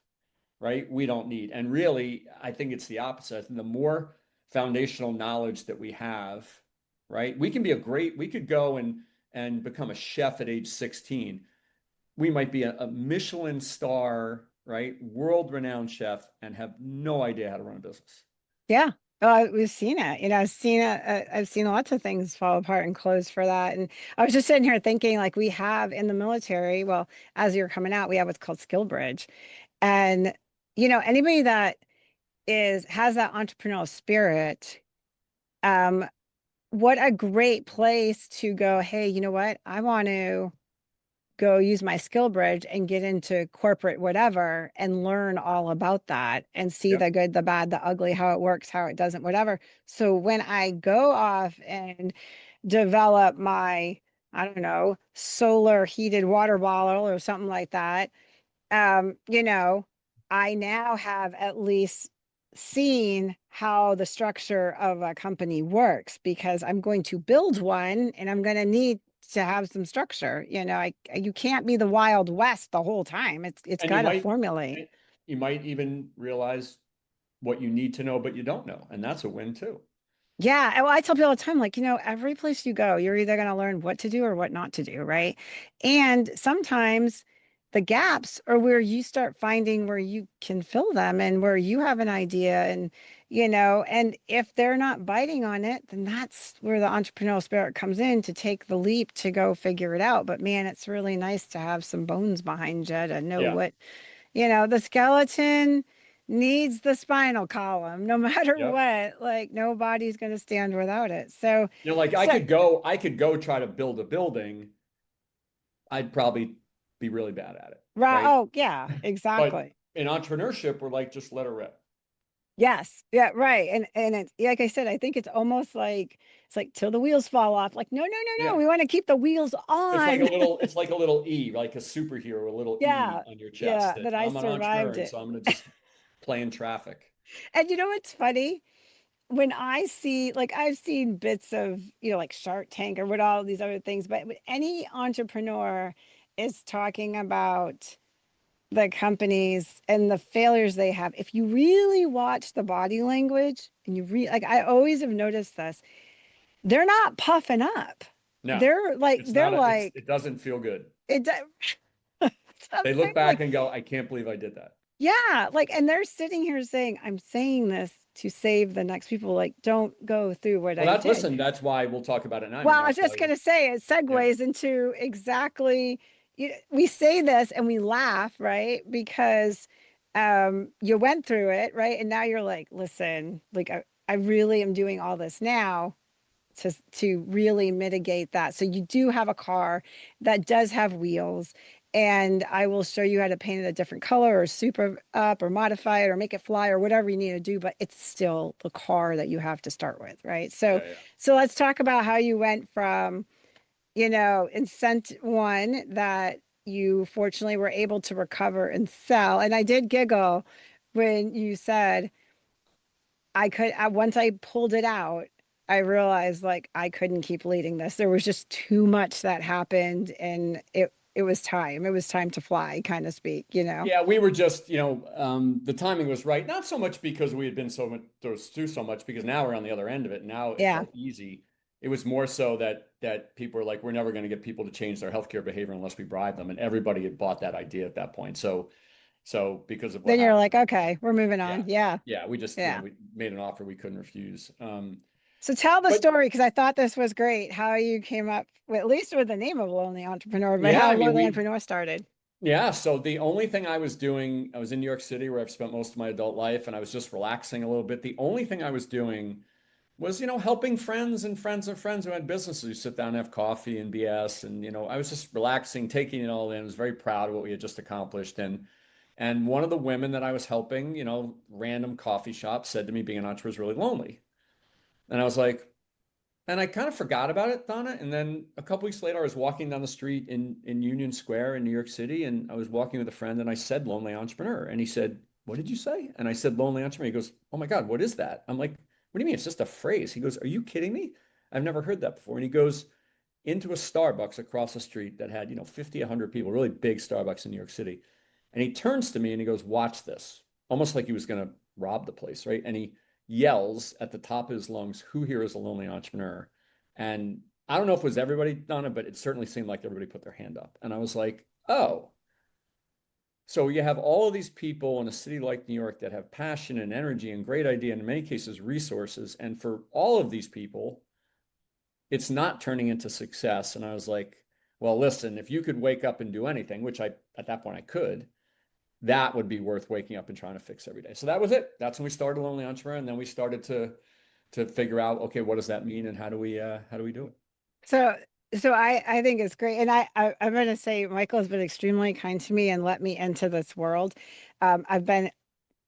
right? We don't need. And really, I think it's the opposite. I think the more foundational knowledge that we have, right? We could go and become a chef at age 16. We might be a Michelin star, right? World renowned chef and have no idea how to run a business. yeah. We've seen it. I've seen lots of things fall apart and close for that. And I was just sitting here thinking, like, we have in the military, well, as you're coming out, we have what's called Skill Bridge. And, anybody that has that entrepreneurial spirit, um, what a great place to go, hey, you know what? I want to go use my skill bridge and get into corporate whatever and learn all about that and see Yep. the good, the bad, the ugly, how it works, how it doesn't, whatever. So when I go off and develop my, I don't know, solar heated water bottle or something like that, you know, I now have at least seen how the structure of a company works because I'm going to build one and I'm going to need to have some structure. You can't be the Wild West the whole time. It's And got to formulate. you might even realize what you need to know, but you don't know. And that's a win too. Yeah, well, I tell people all the time, like, every place you go, you're either going to learn what to do or what not to do, right? And sometimes the gaps are where you start finding where you can fill them and where you have an idea and if they're not biting on it, then that's where the entrepreneurial spirit comes in to take the leap to go figure it out. But man, it's really nice to have some bones behind you to know Yeah. the skeleton needs the spinal column no matter Yep. what. Like nobody's going to stand without it. So, Like so I could go try to build a building. I'd probably be really bad at it, right. right? Oh, yeah, But exactly. in entrepreneurship, we're like, just let her rip. Yes. Yeah, right. And it's like I said, I think it's like till the wheels fall off. Like, no, no, no, no. Yeah. We want to keep the wheels on. It's like a little E, like a superhero, a little E Yeah. on your chest Yeah, that that I I'm an entrepreneur, survived and it. so I'm gonna just play in traffic. And you know what's funny? When I see, like, I've seen bits of, like Shark Tank or what all these other things, but when any entrepreneur is talking about the companies and the failures they have. If you really watch the body language and like, I always have noticed this, they're not puffing up. No, They're like, it's not like, it doesn't feel good. it, They look sometimes back like, and go, I can't believe I did that. yeah, like, and they're sitting here saying, I'm saying this to save the next people. Like, don't go through what Well, I did. that's why we'll talk about it now. I mean, Well, I was that's just why, going to say it yeah, segues into exactly, we say this and we laugh, right? Because you went through it, right? And now you're like, listen, like I really am doing all this now to really mitigate that. So you do have a car that does have wheels, and I will show you how to paint it a different color or super up or modify it or make it fly or whatever you need to do, but it's still the car that you have to start with, right? So yeah, yeah. so let's talk about how you went from, in cent one that you fortunately were able to recover and sell. And I did giggle when you said once I pulled it out, I realized like I couldn't keep leading this. There was just too much that happened and it was time. It was time to fly, kind of speak. Yeah, we were just, the timing was right. Not so much because we had been through so much, because now we're on the other end of it. Now it Yeah. felt easy. It was more so that people were like, we're never going to get people to change their healthcare behavior unless we bribe them, and everybody had bought that idea at that point. So because of what Then you're happened, like, okay, we're moving yeah, on. Yeah. yeah, we just, Yeah. we made an offer we couldn't refuse. So tell the But story because I thought this was great how you came up with, at least with the name of Lonely Entrepreneur, but yeah, how I mean, Lonely Entrepreneur started. yeah, so the only thing I was doing, I was in New York City where I've spent most of my adult life, and I was just relaxing a little bit. The only thing I was doing was, helping friends and friends and friends who had businesses. You sit down and have coffee and BS, and I was just relaxing, taking it all in. I was very proud of what we had just accomplished. And one of the women that I was helping, random coffee shop, said to me, being an entrepreneur is really lonely. And I was like, and I kind of forgot about it, Donna. And then a couple weeks later, I was walking down the street in Union Square in New York City, and I was walking with a friend, and I said lonely entrepreneur. And he said, "What did you say?" And I said lonely entrepreneur. He goes, "Oh my God, what is that?" I'm like, "What do you mean? It's just a phrase." He goes, "Are you kidding me? I've never heard that before." And he goes into a Starbucks across the street that had, 50, 100 people, really big Starbucks in New York City. And he turns to me and he goes, "Watch this." Almost like he was going to rob the place, right? And he yells at the top of his lungs, "Who here is a lonely entrepreneur?" And I don't know if it was everybody done it, but it certainly seemed like everybody put their hand up. And I was like, oh, so you have all of these people in a city like New York that have passion and energy and great idea, and in many cases, resources. And for all of these people, it's not turning into success. And I was like, well, listen, if you could wake up and do anything, which at that point I could, that would be worth waking up and trying to fix every day. So that was it. That's when we started Lonely Entrepreneur. And then we started to to figure out, okay, what does that mean and how do we do it? So, so I think it's great. And I'm going to say Michael has been extremely kind to me and let me into this world. I've been,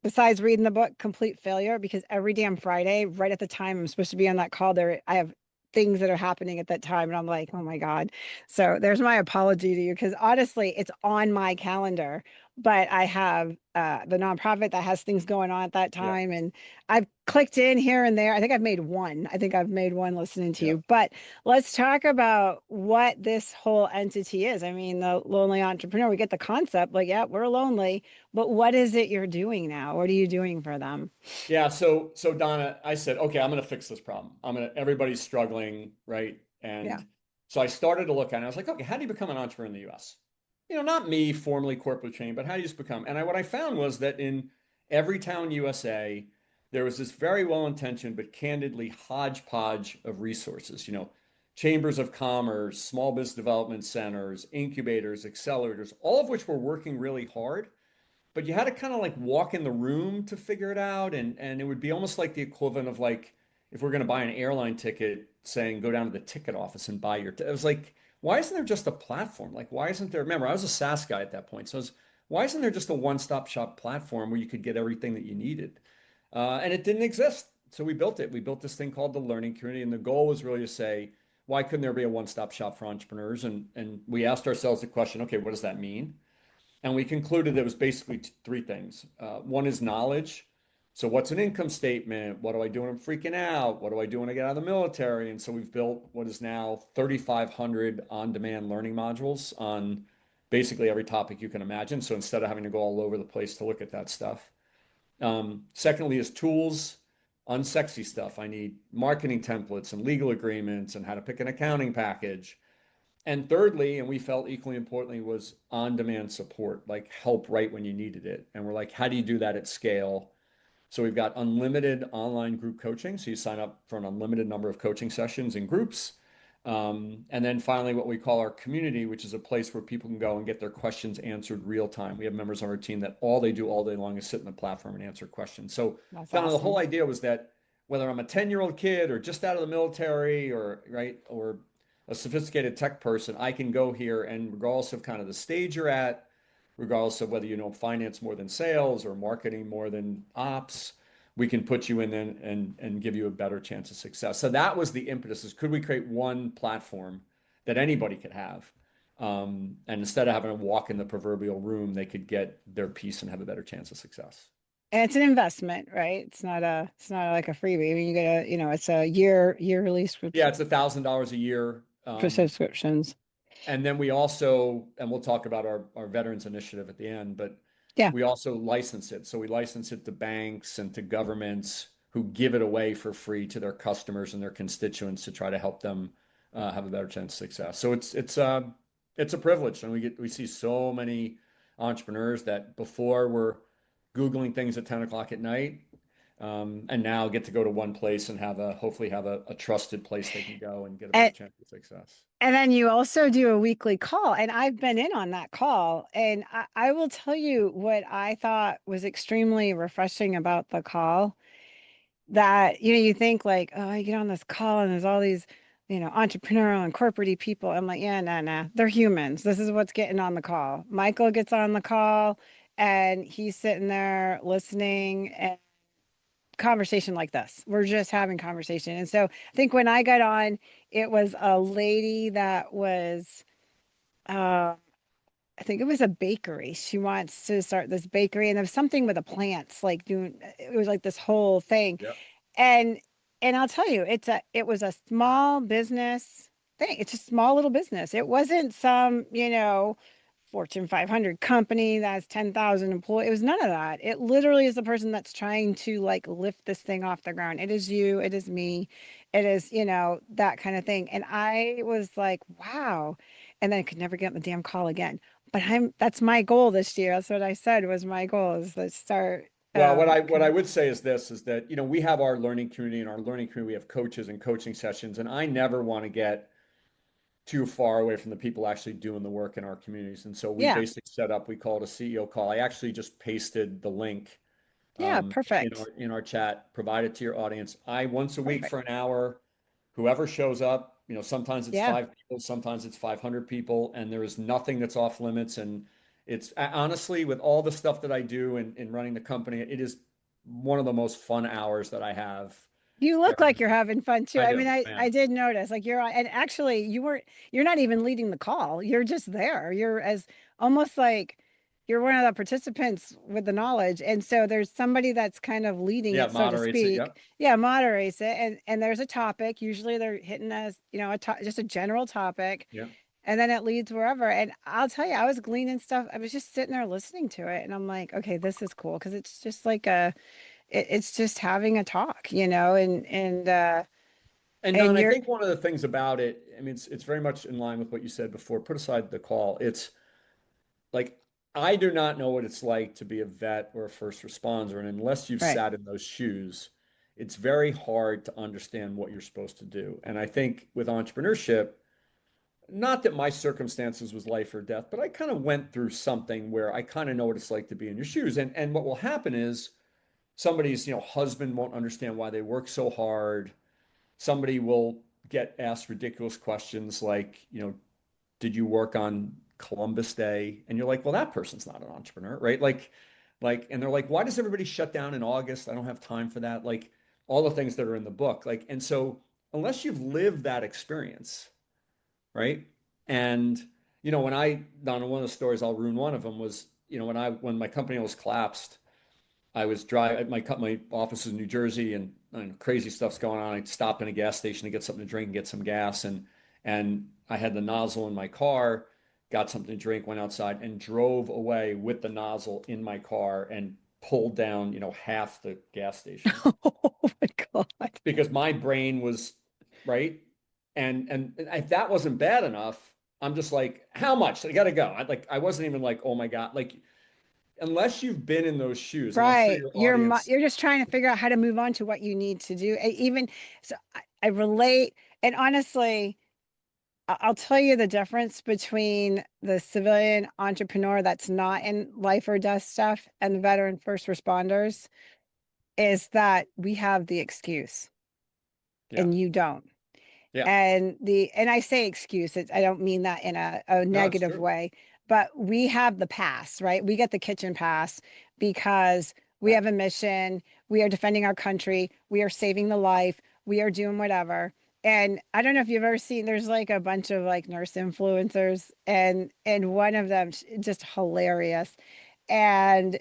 besides reading the book, complete failure because every damn Friday, right at the time I'm supposed to be on that call, I have things that are happening at that time. And I'm like, oh my God. So there's my apology to you because honestly, it's on my calendar, but I have the nonprofit that has things going on at that Yeah. time. And I've clicked in here and there. I think I've made one. I think I've made one listening to Yeah. you. But let's talk about what this whole entity is. I mean, the lonely entrepreneur, we get the concept like, yeah, we're lonely, but what is it you're doing now? What are you doing for them? Yeah, so Donna, I said, okay, I'm gonna fix this problem. Everybody's struggling, right? Yeah. And so I started to look at it. I was like, okay, how do you become an entrepreneur in the US? Not me formally corporate trained, but how do you just become? And what I found was that in every town USA, there was this very well-intentioned but candidly hodgepodge of resources, chambers of commerce, small business development centers, incubators, accelerators, all of which were working really hard, but you had to kind of like walk in the room to figure it out. And it would be almost like the equivalent of like if we're going to buy an airline ticket, saying go down to the ticket office and buy your. It was like, why isn't there just a platform? Like, why isn't there? Remember, I was a SaaS guy at that point, so why isn't there just a one-stop shop platform where you could get everything that you needed? And it didn't exist. So we built it. We built this thing called the Learning Community, and the goal was really to say, why couldn't there be a one-stop shop for entrepreneurs? And we asked ourselves the question, okay, what does that mean? And we concluded there was basically three things. One is knowledge. So what's an income statement? What do I do when I'm freaking out? What do I do when I get out of the military? And so we've built what is now 3,500 on-demand learning modules on basically every topic you can imagine. So instead of having to go all over the place to look at that stuff. Secondly is tools, unsexy stuff. I need marketing templates and legal agreements and how to pick an accounting package. And thirdly, and we felt equally importantly, was on-demand support, like help right when you needed it. And we're like, how do you do that at scale? So we've got unlimited online group coaching. So you sign up for an unlimited number of coaching sessions in groups. And then finally, what we call our community, which is a place where people can go and get their questions answered real time. We have members on our team that all they do all day long is sit in the platform and answer questions. So That's Donna, the whole awesome. idea was that whether I'm a 10-year-old kid or just out of the military or right or a sophisticated tech person, I can go here and regardless of kind of the stage you're at, regardless of whether you know finance more than sales or marketing more than ops, we can put you in and give you a better chance of success. So that was the impetus is could we create one platform that anybody could have? And instead of having to walk in the proverbial room, they could get their piece and have a better chance of success. And it's an investment, right? It's not like a freebie. I mean, you get a, it's a yearly Yeah, it's $1,000 a year. for subscriptions. And then we also, and we'll talk about our veterans initiative at the end, but Yeah, we also license it. So we license it to banks and to governments who give it away for free to their customers and their constituents to try to help them have a better chance of success. So it's a privilege, and we see so many entrepreneurs that before were Googling things at 10 o'clock at night, and now get to go to one place and hopefully have a trusted place they can go and get a better and chance of success. and then you also do a weekly call, and I've been in on that call, and I will tell you what I thought was extremely refreshing about the call. That you think like, oh, I get on this call and there's all these entrepreneurial and corporate people. I'm like, yeah, nah, they're humans. This is what's getting on the call. Michael gets on the call and he's sitting there listening, and conversation like this, we're just having conversation. And so I think when I got on, it was a lady that was uh I think it was a bakery. She wants to start this bakery, and there was something with the plants, like doing, it was like this whole thing. Yep. And I'll tell you, it was a small business thing. It's a small little business. It wasn't some, Fortune 500 company that has 10,000 employees. It was none of that. It literally is the person that's trying to like lift this thing off the ground. It is you, it is me, it is, that kind of thing. And I was like, wow. And then I could never get on the damn call again. But that's my goal this year. That's what I said was my goal, is to start Well, what I would say is this is that, we have our learning community, and our learning community, we have coaches and coaching sessions, and I never want to get too far away from the people actually doing the work in our communities. And so we yeah. basically set up, we call it a CEO call. I actually just pasted the link Yeah, in perfect. our chat. Provide it to your audience. I once a week Perfect. for an hour, whoever shows up, sometimes it's Yeah. 5 people, sometimes it's 500 people, and there is nothing that's off limits. And it's honestly, with all the stuff that I do in running the company, it is one of the most fun hours that I have You look every like week. you're having fun too. I I mean, do, I man. did notice like you're on, and actually you're not even leading the call. You're just there. You're as almost like you're one of the participants with the knowledge. And so there's somebody that's kind of leading Yeah, it, so to moderates it. speak. Yep. Yeah, moderates it. And there's a topic. Usually they're hitting us, just a general topic. Yep. And then it leads wherever. And I'll tell you, I was gleaning stuff. I was just sitting there listening to it. And I'm like, okay, this is cool. Cause it's just like it's just having a talk, And and Don, I you're think one of the things about it, I mean, it's very much in line with what you said before. Put aside the call. It's like I do not know what it's like to be a vet or a first responder, and unless you've right. sat in those shoes, it's very hard to understand what you're supposed to do. And I think with entrepreneurship, not that my circumstances was life or death, but I kind of went through something where I kind of know what it's like to be in your shoes. And what will happen is somebody's, husband won't understand why they work so hard. Somebody will get asked ridiculous questions like, did you work on Columbus Day? And you're like, well, that person's not an entrepreneur, right? And they're like, why does everybody shut down in August? I don't have time for that. Like all the things that are in the book. And so unless you've lived that experience, right? And Donna, one of the stories, I'll ruin one of them was, when my company was collapsed, I was driving my office is in New Jersey, and crazy stuff's going on. I'd stop in a gas station to get something to drink and get some gas, and I had the nozzle in my car, got something to drink, went outside, and drove away with the nozzle in my car and pulled down, half the gas station Oh my God. because my brain was right, and if that wasn't bad enough, I'm just like, how much? I gotta go. I wasn't even like, oh my God, like unless you've been in those shoes, and I'm sure Right. your audience. You're just trying to figure out how to move on to what you need to do. Even so I relate. And honestly, I'll tell you the difference between the civilian entrepreneur that's not in life or death stuff and the veteran first responders is that we have the excuse Yeah. and you don't. Yeah. And I say excuse, I don't mean that in a No, it's negative true. way, but we have the pass, right? We get the kitchen pass because we Right. have a mission, we are defending our country, we are saving the life, we are doing whatever. And I don't know if you've ever seen, there's like a bunch of like nurse influencers, and one of them just hilarious, and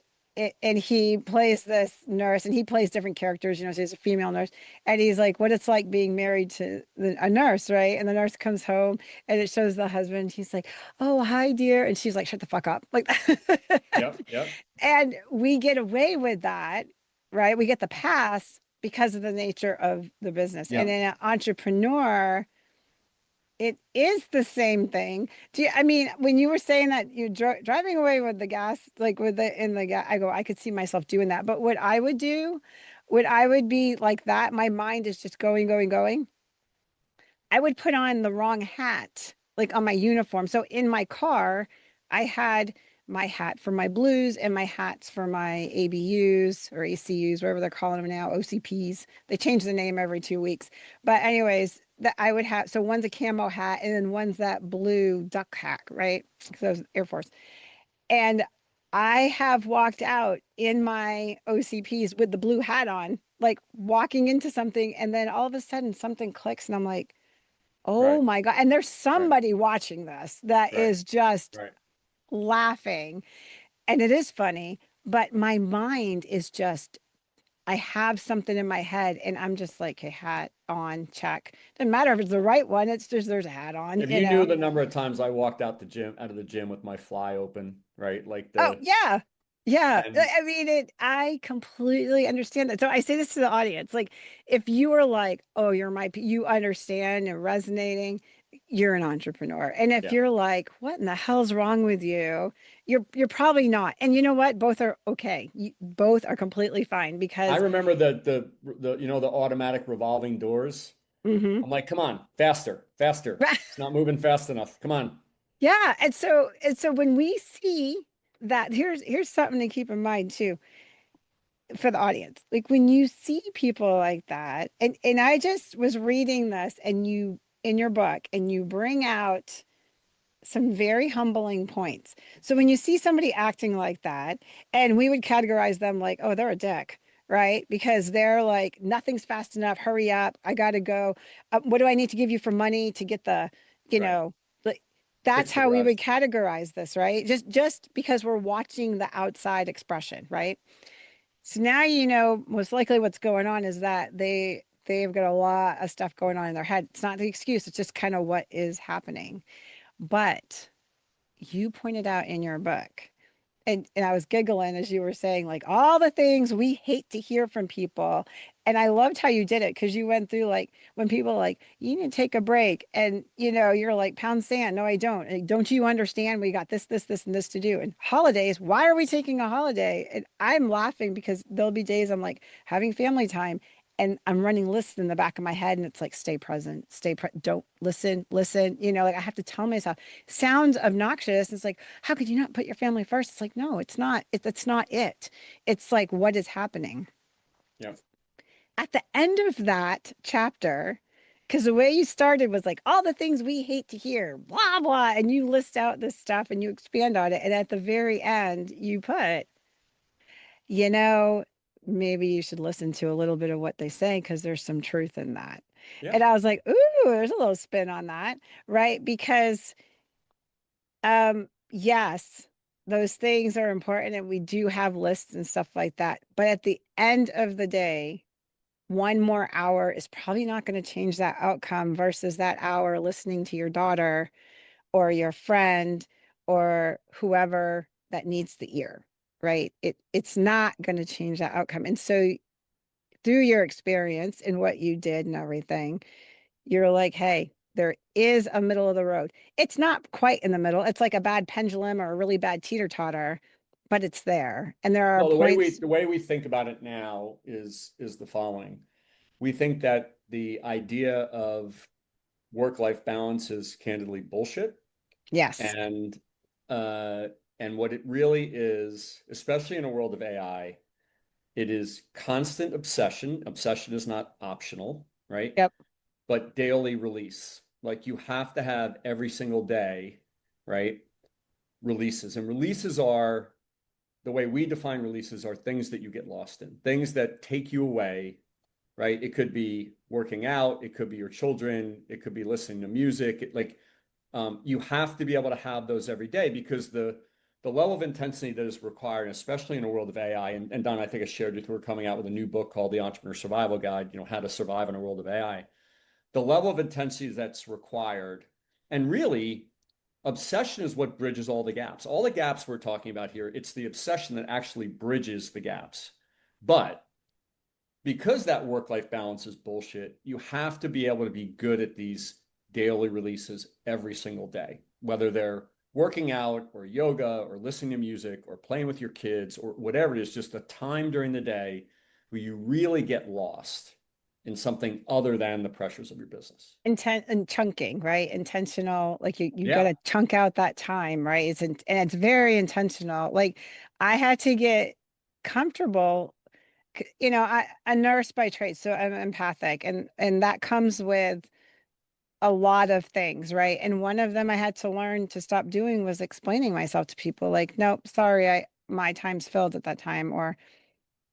and he plays this nurse, and he plays different characters, so he's a female nurse, and he's like what it's like being married to a nurse, right? And the nurse comes home and it shows the husband, he's like, oh hi dear, and she's like, shut the fuck up, like Yep. Yep. and we get away with that, right? We get the pass because of the nature of the business. And Yep. in an entrepreneur, it is the same thing. I mean, when you were saying that you're driving away with the gas, like with the in the gas, I could see myself doing that. But what I would do, what I would be like that, my mind is just going, going, going. I would put on the wrong hat, like on my uniform. So in my car, I had my hat for my blues and my hats for my ABUs or ACUs, whatever they're calling them now, OCPs. They change the name every 2 weeks. But anyways, that I would have, so one's a camo hat and then one's that blue duck hat, right? So was Air Force. And I have walked out in my OCPs with the blue hat on, like walking into something, and then all of a sudden something clicks and I'm like, oh Right. my God. And there's Right. somebody watching this that Right. is just Right. laughing. And it is funny, but my mind is just, I have something in my head and I'm just like, hey, hat on, check. Doesn't matter if it's the right one, it's just there's a hat on, If you knew the number of times I walked out of the gym with my fly open, right? Like Oh, yeah. Yeah. and I mean, I completely understand that. So I say this to the audience, like, if you are like, oh, you understand and resonating, you're an entrepreneur. And if yeah. you're like, what in the hell's wrong with you? You're probably not. And you know what? Both are okay. Both are completely fine I because, remember the automatic revolving doors. mhm. I'm like, come on, faster, faster. It's not moving fast enough. Come on. Yeah. And so when we see that, here's something to keep in mind too. for the audience, like when you see people like that, and I just was reading this, and you in your book, and you bring out some very humbling points. So when you see somebody acting like that, and we would categorize them like, oh, they're a dick, right? Because they're like, nothing's fast enough. Hurry up. I got to go. What do I need to give you for money to get the, you Right. know, like that's Fix the how we garage. would categorize this, right? Just because we're watching the outside expression, right? So now you know most likely what's going on is that they've got a lot of stuff going on in their head. It's not the excuse, it's just kind of what is happening. But you pointed out in your book, and I was giggling as you were saying, like all the things we hate to hear from people. And I loved how you did it because you went through like when people are like, you need to take a break. And you're like, pound sand. No, I don't. Like, don't you understand? We got this, and this to do. And holidays, why are we taking a holiday? And I'm laughing because there'll be days I'm like having family time and I'm running lists in the back of my head, and it's like, stay present, don't listen, like I have to tell myself. Sounds obnoxious. It's like, how could you not put your family first? It's like, no, it's not. That's not it. It's like, what is happening? Yeah. At the end of that chapter, because the way you started was like all the things we hate to hear, blah, blah. And you list out this stuff and you expand on it. And at the very end, you put, you know, maybe you should listen to a little bit of what they say because there's some truth in that. Yeah. And I was like, ooh, there's a little spin on that, right? Because yes, those things are important and we do have lists and stuff like that. But at the end of the day, one more hour is probably not going to change that outcome versus that hour listening to your daughter or your friend or whoever that needs the ear, right? It's not going to change that outcome. And so through your experience and what you did and everything, you're like, hey, there is a middle of the road. It's not quite in the middle. It's like a bad pendulum or a really bad teeter-totter, but it's there. And there are Well, points. the way we think about it now is the following. We think that the idea of work-life balance is candidly bullshit. Yes. And uh, and what it really is, especially in a world of AI, it is constant obsession. Obsession is not optional, right? Yep. But daily release. Like you have to have every single day, right? Releases. And releases are the way we define releases are things that you get lost in, things that take you away, right? It could be working out, it could be your children, it could be listening to music. You have to be able to have those every day because the level of intensity that is required, especially in a world of AI, and Don, I think I shared with you, we're coming out with a new book called The Entrepreneur Survival Guide, how to survive in a world of AI. The level of intensity that's required, and really, obsession is what bridges all the gaps. All the gaps we're talking about here, it's the obsession that actually bridges the gaps. But because that work-life balance is bullshit, you have to be able to be good at these daily releases every single day, whether they're working out or yoga or listening to music or playing with your kids or whatever it is, just a time during the day where you really get lost in something other than the pressures of your business. Intent and chunking, right? Intentional, like you got Yeah. to chunk out that time, right? And it's very intentional. Like I had to get comfortable. I a nurse by trade, so I'm empathic, and that comes with a lot of things, right? And one of them I had to learn to stop doing was explaining myself to people like, nope, sorry, my time's filled at that time, or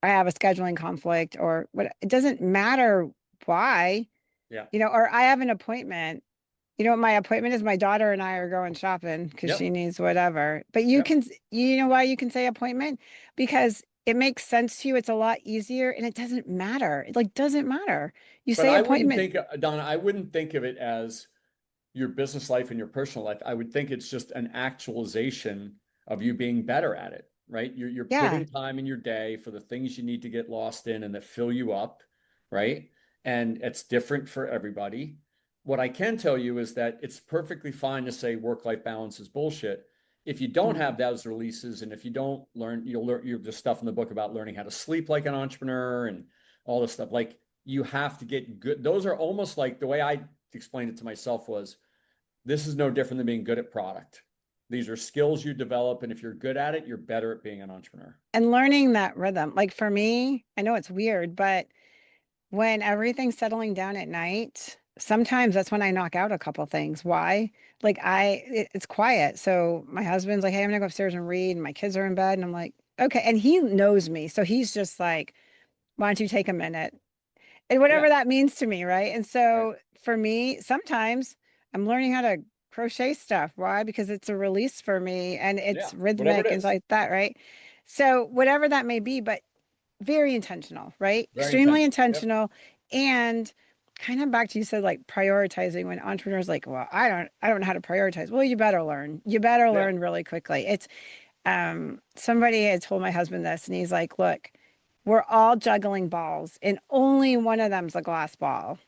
I have a scheduling conflict, or what. It doesn't matter why, Yeah. or I have an appointment. You know what my appointment is? My daughter and I are going shopping because she Yep. needs whatever. But you Yep. can, why you can say appointment? Because it makes sense to you. It's a lot easier and it doesn't matter. It like doesn't matter. You But say I wouldn't appointment. think, Donna, I wouldn't think of it as your business life and your personal life. I would think it's just an actualization of you being better at it, right? You're Yeah. putting time in your day for the things you need to get lost in and that fill you up, right? And it's different for everybody. What I can tell you is that it's perfectly fine to say work-life balance is bullshit. If you don't Mhm. have those releases and if you don't learn, you'll learn the stuff in the book about learning how to sleep like an entrepreneur and all this stuff. Like you have to get good. Those are almost like the way I explained it to myself was this is no different than being good at product. These are skills you develop, and if you're good at it, you're better at being an entrepreneur. And learning that rhythm. Like for me, I know it's weird, but when everything's settling down at night, sometimes that's when I knock out a couple things. Why? Like it's quiet. So my husband's like, "Hey, I'm gonna go upstairs and read," and my kids are in bed, and I'm like, "Okay." And he knows me, so he's just like, "Why don't you take a minute?" And whatever Yeah. that means to me, right? And Right. so for me, sometimes I'm learning how to crochet stuff. Why? Because it's a release for me and Yeah. it's Whatever it rhythmic and is. like that, right? So whatever that may be, but very intentional, right? Very Extremely intentional. Yep. intentional. And kind of back to you said like prioritizing when entrepreneurs like, well, I don't know how to prioritize. Well, you better learn. You better Yeah. learn really quickly. It's somebody had told my husband this and he's like, look, we're all juggling balls and only one of them's a glass ball.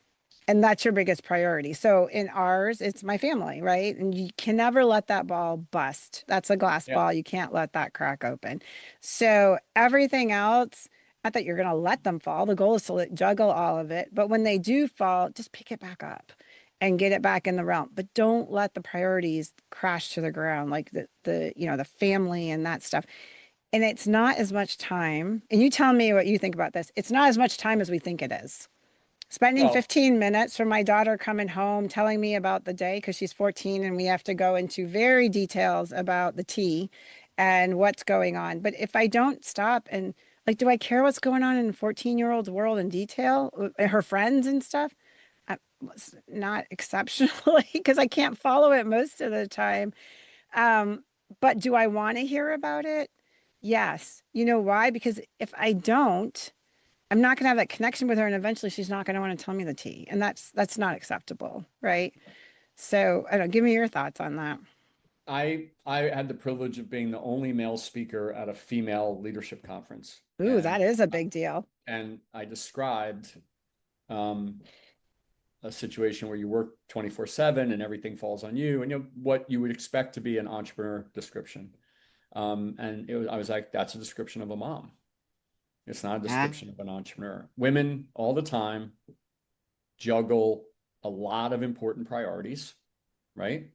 And that's your biggest priority. So in ours, it's my family, right? And you can never let that ball bust. That's a glass Yeah. ball. You can't let that crack open. So everything else, not that you're going to let them fall. The goal is to juggle all of it. But when they do fall, just pick it back up and get it back in the realm. But don't let the priorities crash to the ground, like the family and that stuff. And it's not as much time. And you tell me what you think about this. It's not as much time as we think it is. Spending Well, 15 minutes from my daughter coming home, telling me about the day because she's 14 and we have to go into very details about the tea and what's going on. But if I don't stop and like, do I care what's going on in a 14-year-old's world in detail, her friends and stuff? It's not exceptionally because I can't follow it most of the time. Um, but do I want to hear about it? Yes. You know why? Because if I don't, I'm not going to have that connection with her, and eventually she's not going to want to tell me the tea, and that's not acceptable, right? So I don't. Give me your thoughts on that. I had the privilege of being the only male speaker at a female leadership conference, Ooh, that is a big deal. and I described um, a situation where you work 24/7 and everything falls on you, and what you would expect to be an entrepreneur description. And I was like, that's a description of a mom. It's not a Ah, description of an entrepreneur. Women all the time juggle a lot of important priorities, right?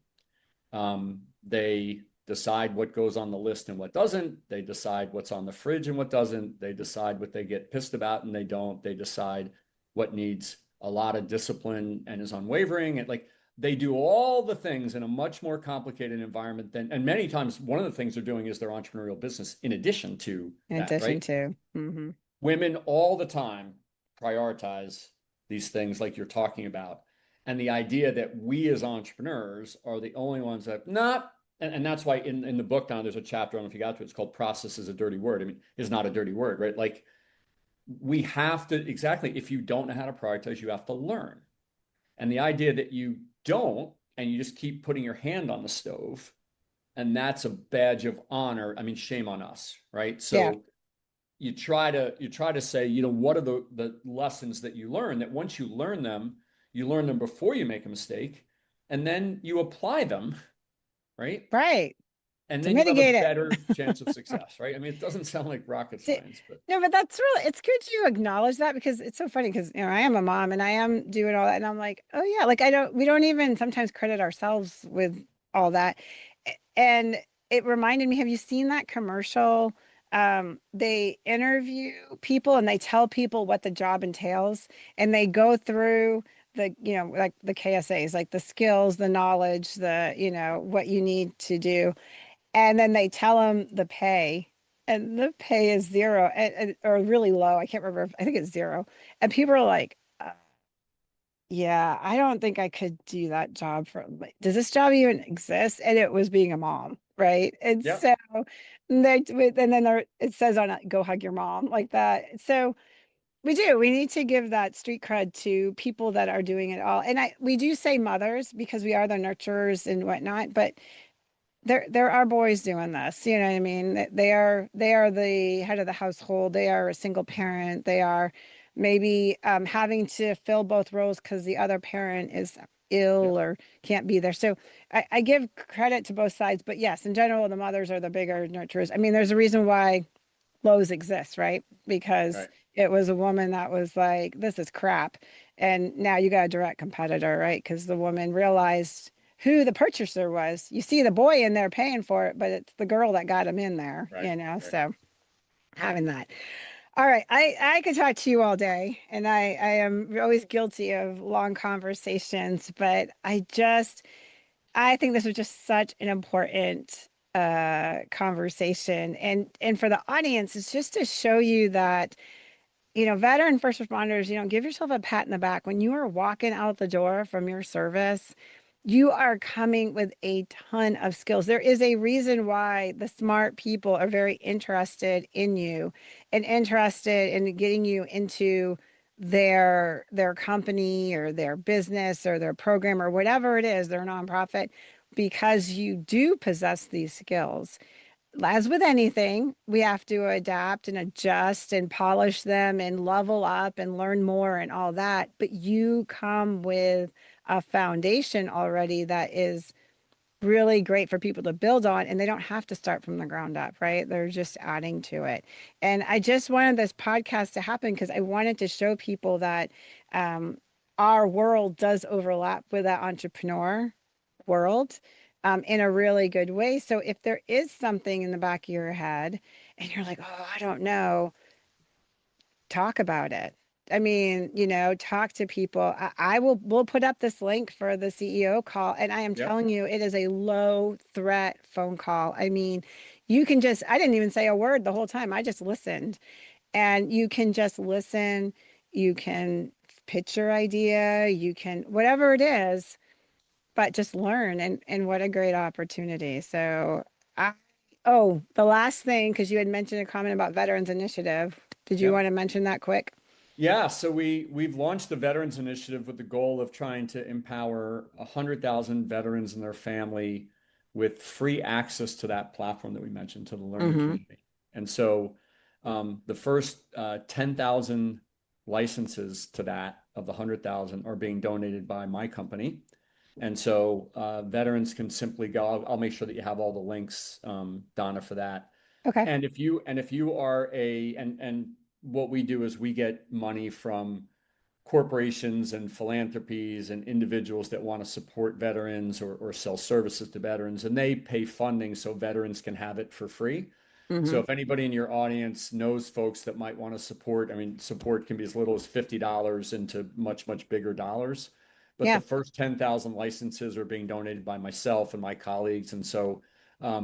They decide what goes on the list and what doesn't. They decide what's on the fridge and what doesn't. They decide what they get pissed about and they don't. They decide what needs a lot of discipline and is unwavering. And like they do all the things in a much more complicated environment than, and many times one of the things they're doing is their entrepreneurial business in addition to in that, addition right? to, mm-hmm. Women all the time prioritize these things like you're talking about. And the idea that we as entrepreneurs are the only ones that not, and that's why in the book now there's a chapter, I don't know if you got to it, it's called Process is a Dirty Word. I mean, it's not a dirty word, right? Like we have to, exactly, if you don't know how to prioritize, you have to learn. And the idea that you don't, and you just keep putting your hand on the stove, and that's a badge of honor. I mean, shame on us, right? Yeah, So you try to say, what are the lessons that you learn, that once you learn them before you make a mistake, and then you apply them, right? right. And To then you have a mitigate it. better chance of success, right? I mean, it doesn't sound like rocket See, science, but no, but that's really, it's good you acknowledge that because it's so funny because, I am a mom and I am doing all that. And I'm like, oh yeah, like we don't even sometimes credit ourselves with all that. And it reminded me, have you seen that commercial? They interview people and they tell people what the job entails and they go through like the KSAs, like the skills, the knowledge, what you need to do and then they tell them the pay and the pay is zero or really low. I can't remember. I think it's zero. And people are like, yeah, I don't think I could do that job for, like, does this job even exist? And it was being a mom, right? And yeah, so and then it says on it, go hug your mom like that. So we need to give that street cred to people that are doing it all. And we do say mothers because we are the nurturers and whatnot, but there are boys doing this, you know what I mean? They are the head of the household. They are a single parent. They are maybe having to fill both roles because the other parent is yeah, ill or can't be there. So I give credit to both sides, but yes, in general, the mothers are the bigger nurturers. I mean, there's a reason why Lowe's exists, right? Because right. it was a woman that was like, this is crap. And now you got a direct competitor, right? Because the woman realized who the purchaser was. You see the boy in there paying for it, but it's the girl that got him in there, Right. Right. so having that. All right. I could talk to you all day, and I am always guilty of long conversations, but I think this was just such an important conversation. And for the audience, it's just to show you that, veteran first responders, give yourself a pat in the back. When you are walking out the door from your service, you are coming with a ton of skills. There is a reason why the smart people are very interested in you and interested in getting you into their company or their business or their program or whatever it is, their nonprofit, because you do possess these skills. As with anything, we have to adapt and adjust and polish them and level up and learn more and all that. But you come with a foundation already that is really great for people to build on, and they don't have to start from the ground up, right? They're just adding to it. And I just wanted this podcast to happen because I wanted to show people that um, our world does overlap with that entrepreneur world in a really good way. So if there is something in the back of your head and you're like, oh, I don't know, talk about it. I mean, talk to people. We'll put up this link for the CEO call. And I am Yep. telling you, it is a low threat phone call. I mean, I didn't even say a word the whole time. I just listened. And you can just listen. You can pitch your idea. You can, whatever it is, but just learn. And what a great opportunity. So, I, oh, the last thing, because you had mentioned a comment about Veterans Initiative. Did you Yep. want to mention that quick? Yeah, so we've launched the Veterans Initiative with the goal of trying to empower 100,000 veterans and their family with free access to that platform that we mentioned, to the learning Mm-hmm. community. And so the first 10,000 licenses to that of the 100,000 are being donated by my company. And so veterans can simply go. I'll make sure that you have all the links, Donna, for that. Okay. And if you are and what we do is we get money from corporations and philanthropies and individuals that want to support veterans or sell services to veterans, and they pay funding so veterans can have it for free. Mm-hmm. So if anybody in your audience knows folks that might want to support, I mean, support can be as little as $50 into much, much bigger dollars. But the Yeah. first 10,000 licenses are being donated by myself and my colleagues. And so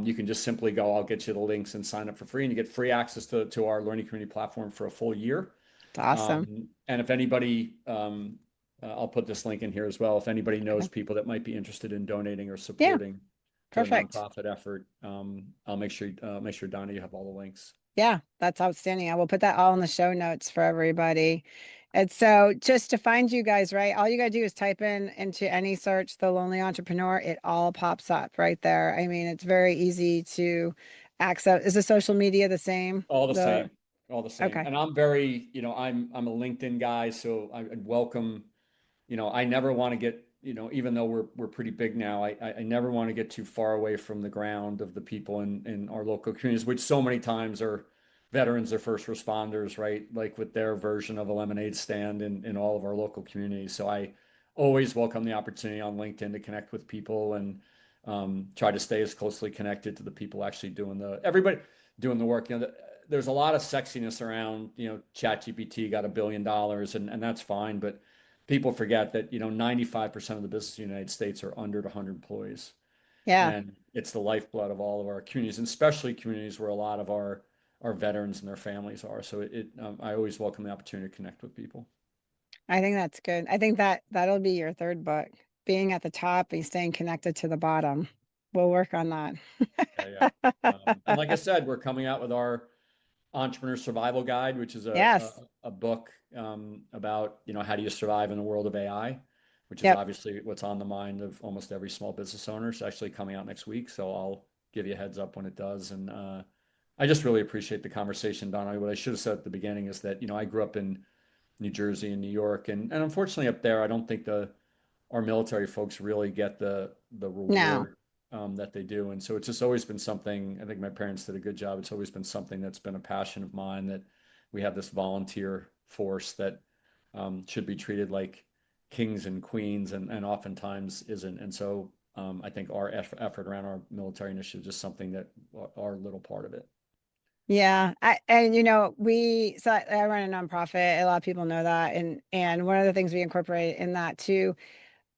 you can just simply go, I'll get you the links and sign up for free, and you get free access to our learning community platform for a full year. It's awesome. And if anybody, I'll put this link in here as well. If anybody knows Okay. people that might be interested in donating or Yeah. supporting the Perfect. nonprofit effort, I'll make sure Donna, you have all the links. Yeah, that's outstanding. I will put that all in the show notes for everybody. And so just to find you guys, right? All you got to do is type in into any search, The Lonely Entrepreneur. It all pops up right there. I mean, it's very easy to access. Is the social media the same? All the same, all the same. Okay. And I'm very, I'm a LinkedIn guy, so I welcome. I never want to get, even though we're pretty big now, I never want to get too far away from the ground of the people in our local communities, which so many times are veterans or first responders, right? Like with their version of a lemonade stand in all of our local communities. So I always welcome the opportunity on LinkedIn to connect with people and try to stay as closely connected to the people actually everybody doing the work. There's a lot of sexiness around, ChatGPT got $1 billion and that's fine, but people forget that 95% of the business in the United States are under 100 employees, Yeah. and it's the lifeblood of all of our communities, and especially communities where a lot of our veterans and their families are. So I always welcome the opportunity to connect with people. I think that's good. I think that'll be your third book, being at the top and staying connected to the bottom. We'll work on that. Yeah, yeah. And like I said, we're coming out with our Entrepreneur Survival Guide, which is Yes. a book about how do you survive in the world of AI, which is Yep. obviously what's on the mind of almost every small business owner. It's actually coming out next week, so I'll give you a heads up when it does. And I just really appreciate the conversation, Donna. What I should have said at the beginning is that I grew up in New Jersey and New York, and unfortunately up there, I don't think our military folks really get the No. reward that they do. And so it's just always been something. I think my parents did a good job. It's always been something that's been a passion of mine, that we have this volunteer force that should be treated like kings and queens, and oftentimes isn't. And so I think our effort around our military initiative is just something that our little part of it. Yeah. And I run a nonprofit. A lot of people know that. And one of the things we incorporate in that too,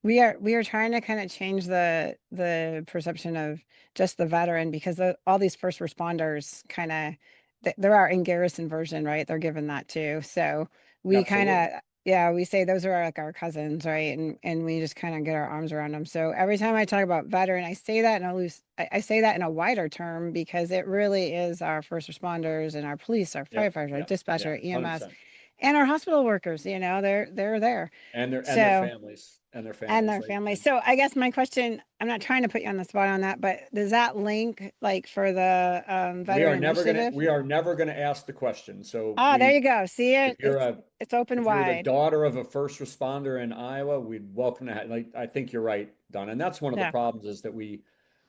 we are trying to kind of change the perception of just the veteran, because all these first responders kind of, they're our in garrison version, right? They're given that too. So we kind Absolutely. of, yeah, we say those are like our cousins, right? And we just kind of get our arms around them. So every time I talk about veteran, I say that in a I say that in a wider term, because it really is our first responders and our police, our Yep. firefighters, our Yep. dispatcher, Yeah. our EMS, 100%. and our hospital workers. They're there. And their So families and their right? families. So I guess my question, I'm not trying to put you on the spot on that, but does that link like for the veteran initiative? We are never gonna ask the question. So Oh, there you go. See if it? you're a It's open if you're the wide. daughter of a first responder in Iowa, we'd welcome to have, like, I think you're right, Donna. And that's one of the Yeah. problems, is that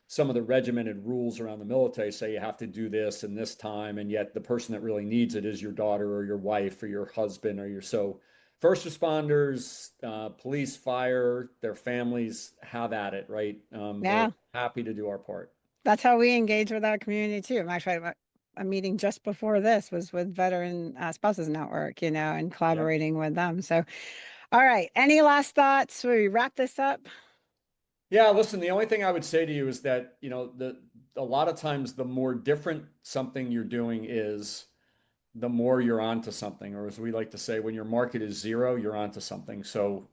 some of the regimented rules around the military say you have to do this in this time, and yet the person that really needs it is your daughter or your wife or your husband so first responders, police, fire, their families, have at it, right? Yeah. We're happy to do our part. That's how we engage with our community too. Actually, a meeting just before this was with Veteran Spouses Network, and Yep. collaborating with them. So, all right. Any last thoughts? Will we wrap this up? Yeah, listen, the only thing I would say to you is that, a lot of times the more different something you're doing is, the more you're onto something, or as we like to say, when your market is zero, you're onto something. So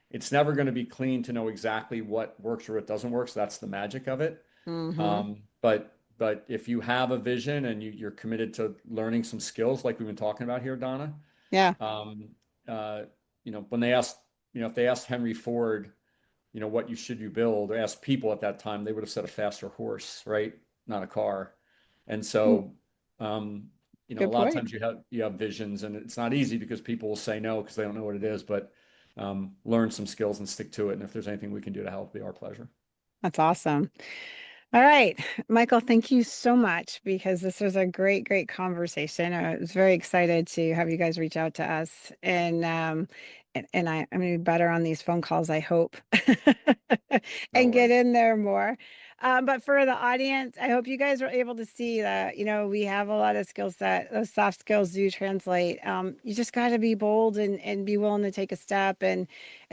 it's never going to be clean to know exactly what works or what doesn't work. So that's the magic of it. Mm-hmm. But if you have a vision and you're committed to learning some skills like we've been talking about here, Donna, Yeah. um, when they asked, if they asked Henry Ford, what you build, or asked people at that time, they would have said a faster horse, right? Not a car. And Mm, so, a good lot of point. times you have visions, and it's not easy because people will say no because they don't know what it is, but learn some skills and stick to it. And if there's anything we can do to help, it'd be our pleasure. That's awesome. All right, Michael, thank you so much, because this was a great, great conversation. I was very excited to have you guys reach out to us, and I'm going to be better on these phone calls, I hope, No and get worries. in there more. But for the audience, I hope you guys were able to see that, we have a lot of skill set. Those soft skills do translate. You just got to be bold and be willing to take a step, and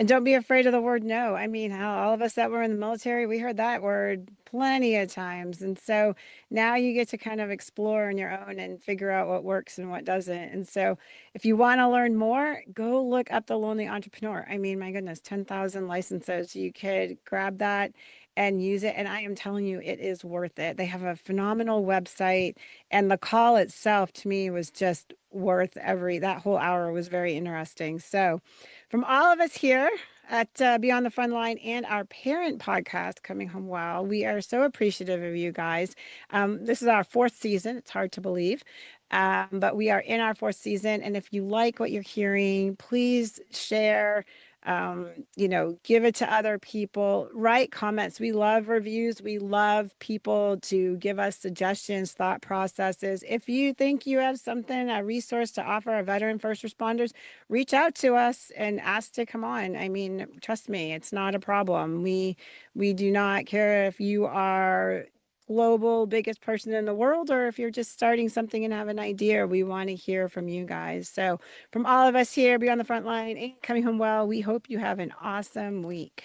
don't be afraid of the word no. I mean, how all of us that were in the military, we heard that word plenty of times. And so now you get to kind of explore on your own and figure out what works and what doesn't. And so if you want to learn more, go look up The Lonely Entrepreneur. I mean, my goodness, 10,000 licenses. You could grab that and use it. And I am telling you, it is worth it. They have a phenomenal website, and the call itself to me was just worth that whole hour was very interesting. So, from all of us here at Beyond the Front Line and our parent podcast, Coming Home Well, we are so appreciative of you guys. This is our fourth season. It's hard to believe. But we are in our fourth season. And if you like what you're hearing, please share, give it to other people, write comments. We love reviews. We love people to give us suggestions, thought processes. If you think you have something, a resource to offer our veteran first responders, reach out to us and ask to come on. I mean, trust me, it's not a problem. We do not care if you are global biggest person in the world, or if you're just starting something and have an idea. We want to hear from you guys. So from all of us here Beyond the Front Line and Coming Home Well, we hope you have an awesome week.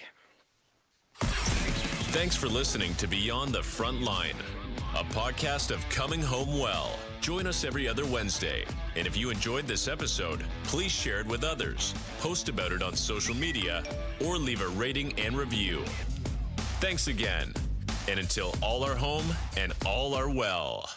Thanks for listening to Beyond the Front Line, a podcast of Coming Home Well. Join us every other Wednesday. And if you enjoyed this episode, please share it with others, post about it on social media, or leave a rating and review. Thanks again. And until all are home and all are well.